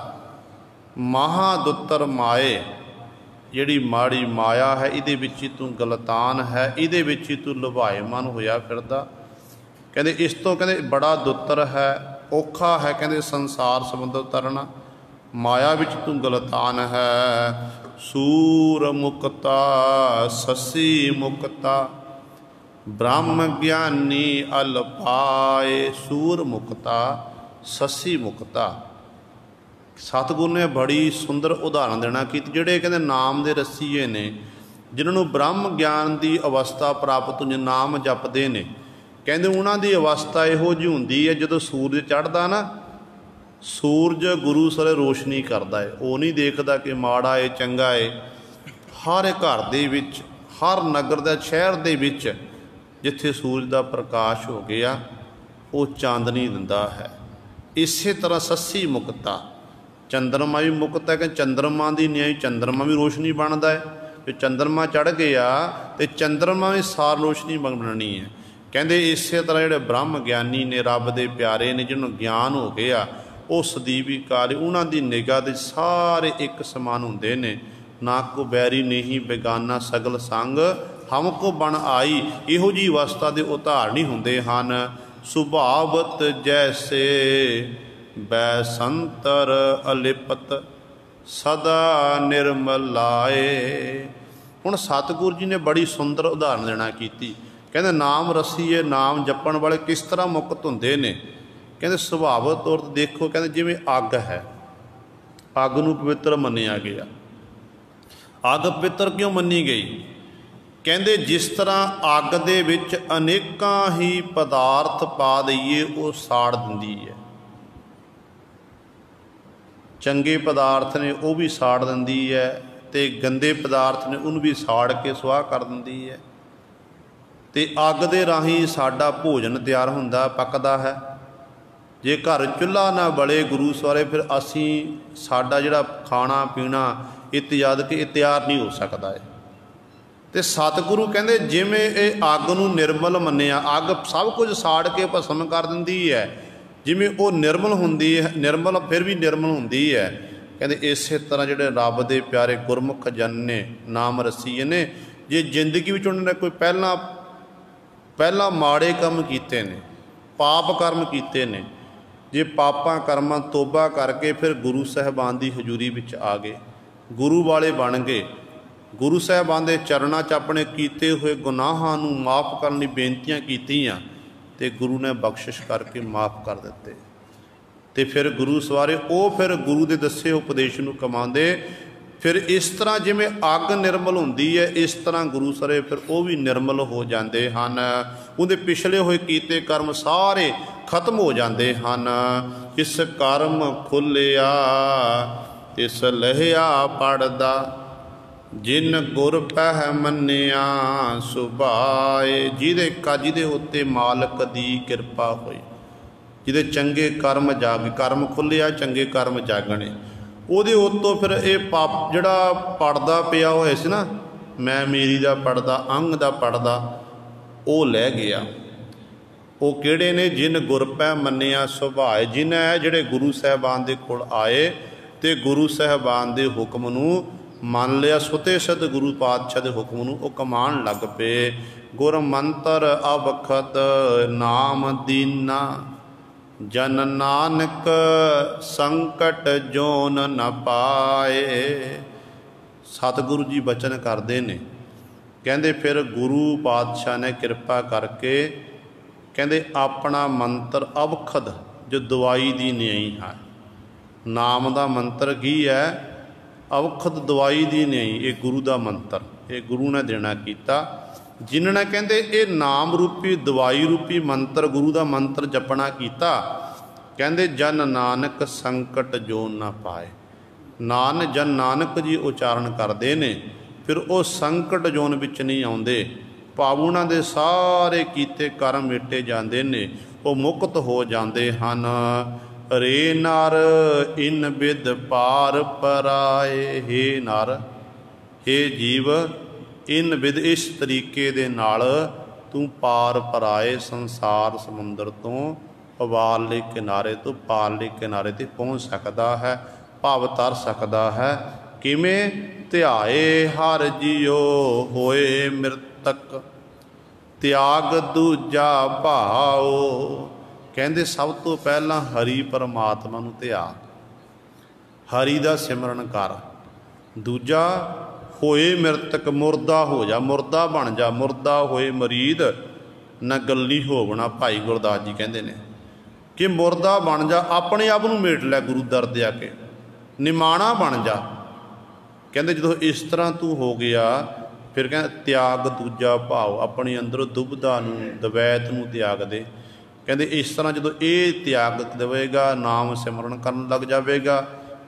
ਮਹਾ ਦੁੱਤਰ ਮਾਏ, ਜਿਹੜੀ ਮਾੜੀ ਮਾਇਆ ਹੈ, ਇਹਦੇ ਵਿੱਚ ਹੀ ਤੂੰ ਗਲਤਾਨ ਹੈ, ਇਹਦੇ ਵਿੱਚ ਹੀ ਤੂੰ ਲੁਭਾਏਮਨ ਹੋਇਆ ਫਿਰਦਾ। ਕਹਿੰਦੇ ਇਸ ਤੋਂ ਕਹਿੰਦੇ ਬੜਾ ਦੁੱਤਰ ਹੈ, ਔਖਾ ਹੈ, ਕਹਿੰਦੇ ਸੰਸਾਰ ਸਮੁੰਦਰ ਤਰਨਾ, ਮਾਇਆ ਵਿੱਚ ਤੂੰ ਗਲਤਾਨ ਹੈ। ਸੂਰ ਮੁਕਤਾ ਸਸੀ ਮੁਕਤਾ, ਬ੍ਰਹਮ ਗਿਆਨੀ ਅਲਪਾਏ। ਸੂਰ ਮੁਕਤਾ ਸਸੀ ਮੁਕਤਾ, ਸਤਿਗੁਰੂ ਨੇ ਬੜੀ ਸੁੰਦਰ ਉਦਾਹਰਨ ਦੇਣਾ ਕਿ ਜਿਹੜੇ ਕਹਿੰਦੇ ਨਾਮ ਦੇ ਰਸੀਏ ਨੇ, ਜਿਨ੍ਹਾਂ ਨੂੰ ਬ੍ਰਹਮ ਗਿਆਨ ਦੀ ਅਵਸਥਾ ਪ੍ਰਾਪਤ ਹੁੰਦੀ, ਨਾਮ ਜਪਦੇ ਨੇ, ਕਹਿੰਦੇ ਉਹਨਾਂ ਦੀ ਅਵਸਥਾ ਇਹੋ ਜਿਹੀ ਹੁੰਦੀ ਹੈ, ਜਦੋਂ ਸੂਰਜ ਚੜ੍ਹਦਾ ਨਾ, ਸੂਰਜ ਗੁਰੂ ਸਰੇ ਰੋਸ਼ਨੀ ਕਰਦਾ ਹੈ, ਉਹ ਨਹੀਂ ਦੇਖਦਾ ਕਿ ਮਾੜਾ ਹੈ ਚੰਗਾ ਹੈ। ਹਰ ਘਰ ਦੇ ਵਿੱਚ, ਹਰ ਨਗਰ ਦਾ, ਸ਼ਹਿਰ ਦੇ ਵਿੱਚ ਜਿੱਥੇ ਸੂਰਜ ਦਾ ਪ੍ਰਕਾਸ਼ ਹੋ ਗਿਆ, ਉਹ ਚਾਂਦਨੀ ਦਿੰਦਾ ਹੈ। इसे तरह सस्सी मुक्ता, चंद्रमा भी मुक्त है कि चंद्रमा की न्याय चंद्रमा भी रोशनी बनता है। जो चंद्रमा चढ़ गया तो चंद्रमा भी सार रोशनी बननी है। कहते इस तरह जोड़े ब्रह्म ज्ञानी ने, रब के प्यारे ने, जिन्होंने ज्ञान हो गया, वो सदीवी काल उन्हों की निगाह के सारे एक समान होंगे ने। ना को बैरी नहीं बेगाना सगल संग हमको बन आई, इहो जी अवस्था के उदाहरण होंगे हैं। सुभावत जैसे बैसंतर अलिपत सदा निर्मलाए। हुण सतगुरु जी ने बड़ी सुंदर उदाहरण देना की। कहते नाम रसीए, नाम जपण वाले किस तरह मुक्त होंगे ने। कहते सुभावत तौर पर देखो, कहते जिवें अग है, अग नूं पवित्र मन्निया गया। अग पवित्र क्यों मन्नी गई? कहते जिस तरह अग दे विच अनेकां ही पदार्थ पा दईए वो साड़ दिंदी है। चंगे पदार्थ ने वो भी साड़ दिंदी है, तो गंदे पदार्थ ने उन्होंने भी साड़ के सुआह कर दिंदी है। तो अग दे राही साडा भोजन तैयार होंदा पकदा है। जे घर चुल्हा ना बले गुरु सवारे, फिर असी साडा जिहड़ा खाना पीना इत्यादि कि तैयार नहीं हो सकता है। तो सतगुरु कहते जिमें ये अग नूं निर्मल मन्निया, अग सब कुछ साड़ के भस्म कर दिंदी है। जिमें वो निर्मल होंदी है, निर्मल फिर भी निर्मल होंदी है। कहते इस तरह जिहड़े रब दे प्यारे गुरमुख जन ने, नाम रसीए ने, जे जिंदगी में उन्होंने कोई पहला माड़े काम कीते ने, पाप कर्म कीते ने, जे पापां कर्मां तोबा करके फिर गुरु साहिबान की हजूरी विच आ गए, गुरु वाले बन गए, गुरु साहिबान के चरणों च अपने कीते हुए गुनाहां नूं माफ़ करने की बेनतियां कीतियां, ते गुरु ने बख्शिश करके माफ़ कर दिते। तो फिर गुरु सवारे वो फिर गुरु के दसे उपदेश नूं कमांदे। फिर इस तरह जिमें अग निर्मल होंदी है, इस तरह गुरु सरे फिर वो भी निर्मल हो जाते हैं। उनके पिछले हुए कीते कर्म सारे खत्म हो जाते हैं। इस कर्म खुलिया तिस लहिया पड़दा, जिन गुर पह मन्निया सुभाए। जिदे उत्ते मालक दी किरपा हुई, जिदे चंगे कर्म जाग, कर्म खुलिया चंगे कर्म जागने, ਉਹਦੇ ਉੱਤੋਂ फिर ये पाप ਜਿਹੜਾ ਪੜਦਾ ਪਿਆ ਹੋਇਆ ਸੀ ਨਾ, मैं मेरी ਦਾ ਪੜਦਾ, अंग ਦਾ ਪੜਦਾ, ਉਹ ਲੈ ਗਿਆ। ਉਹ ਕਿਹੜੇ ਨੇ? ਜਿਨ ਗੁਰ ਪੈ ਮੰਨਿਆ ਸੁਭਾਏ, ਜਿਨ੍ਹਾਂ ਜਿਹੜੇ ਗੁਰੂ ਸਾਹਿਬਾਨ ਦੇ ਕੋਲ ਆਏ ਤੇ ਗੁਰੂ ਸਾਹਿਬਾਨ ਦੇ ਹੁਕਮ ਨੂੰ ਮੰਨ ਲਿਆ, ਸੁਤੇ ਸਤ ਗੁਰੂ ਪਾਤਸ਼ਾਹ ਦੇ ਹੁਕਮ ਨੂੰ ਉਹ ਕਮਾਉਣ ਲੱਗ ਪਏ। ਗੁਰ ਮੰਤਰ ਅਵਖਤ ਨਾਮ ਦੀਨਾ, जन नानक संकट जोन न पाए। सतगुरु जी बचन करते ने, कहते फिर गुरु पातशाह ने कृपा करके कहते अपना मंत्र अवखद, जो दवाई दी न्याई है, नाम का मंत्र की है, अवखद दवाई दी न्याई, ये गुरु का मंत्र, ये गुरु ने देना किया। जिन्होंने कहते ये नाम रूपी दवाई रूपी मंत्र गुरु का मंत्र जपना किया। कहते जन नानक संकट जोन ना पाए, जन नानक जी उचारण करते ने, फिर वो संकट जोन विच नहीं आते। भाव उन्होंने दे सारे कीते कर्म मिटे जाते ने, वो मुक्त हो जाते हैं। रे नर इन बिद पार पराए, हे नर, हे जीव, इन विध इस तरीके दे नाल तू पार पराए, संसार समुंदर तो अवारले किनारे तो पारले किनारे ते पहुँच सकता है, भाव तर सकता है। किवें? ध्याए हर जियो होए मृतक, त्याग दूजा भाओ। कहते सब तो पहला हरि परमात्मा नूं ध्या, हरि दा सिमरन कर। दूजा होए मृतक, मुर्दा हो जा, मुर्दा बन जा, मुर्दा होए मरीद न गली होवना। भाई गुरदास जी कहते हैं कि मुर्दा बन जा, अपने आप नूं मेट लै गुरु दर दे आके, निमाणा बन जा। कहते जो इस तरह तू हो गया, फिर कहते त्याग दूजा भाव, अपने अंदरों दुबदा नूं दवैत नूं त्याग दे। कहते इस तरह जो ये त्याग देवेगा, नाम सिमरन करन लग जाएगा,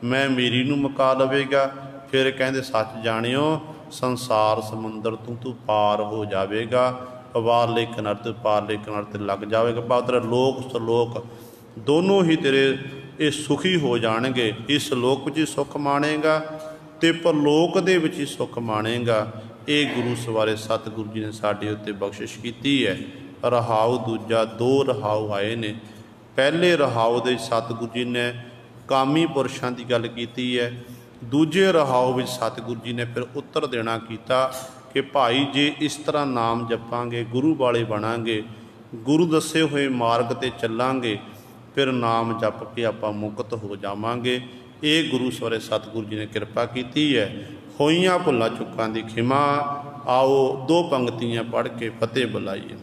मैं मेरी नूं मुका लवेगा, फिर कहते सच जानियो संसार समुंदर तू पार हो जाएगा, पारले किनारे तो पारले किनारे ते लग जाएगा। पात्र लोक सलोक दोनों ही तेरे ये सुखी हो जाणगे। इस लोक विच सुख माणेगा ते परलोक दे विच ही सुख माणेगा। ये गुरु सवारे सतगुरु जी ने साडे उत्ते बख्शिश कीती है। रहाऊ दूजा, दो रहाऊ आए ने। पहले रहाऊ दे सतगुरु जी ने कामी पुरुषां की गल कीती है। दूजे रहाऊ विच सतगुरु जी ने फिर उत्तर देना कीता कि भाई जे इस तरह नाम जपांगे, गुरु वाले बनांगे, गुरु दसे हुए मार्ग ते चलांगे, फिर नाम जप के आपां मुक्त हो जावांगे। ये गुरु सवारे सतगुरु जी ने कृपा की है। होइयां भुल्लां चुकां दी खिमा। आओ दो पंक्तियां पढ़ के फतेह बुलाइए।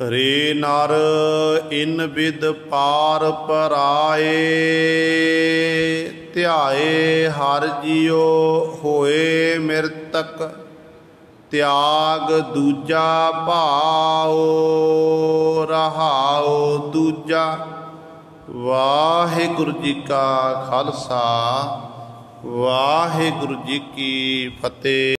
रे नर इन विद पार पराए, ध्याए हर जियो होए मृतक, त्याग दूजा भाओ रहाओ दूजा। वाहिगुरु जी का खालसा, वाहिगुरु जी की फतेह।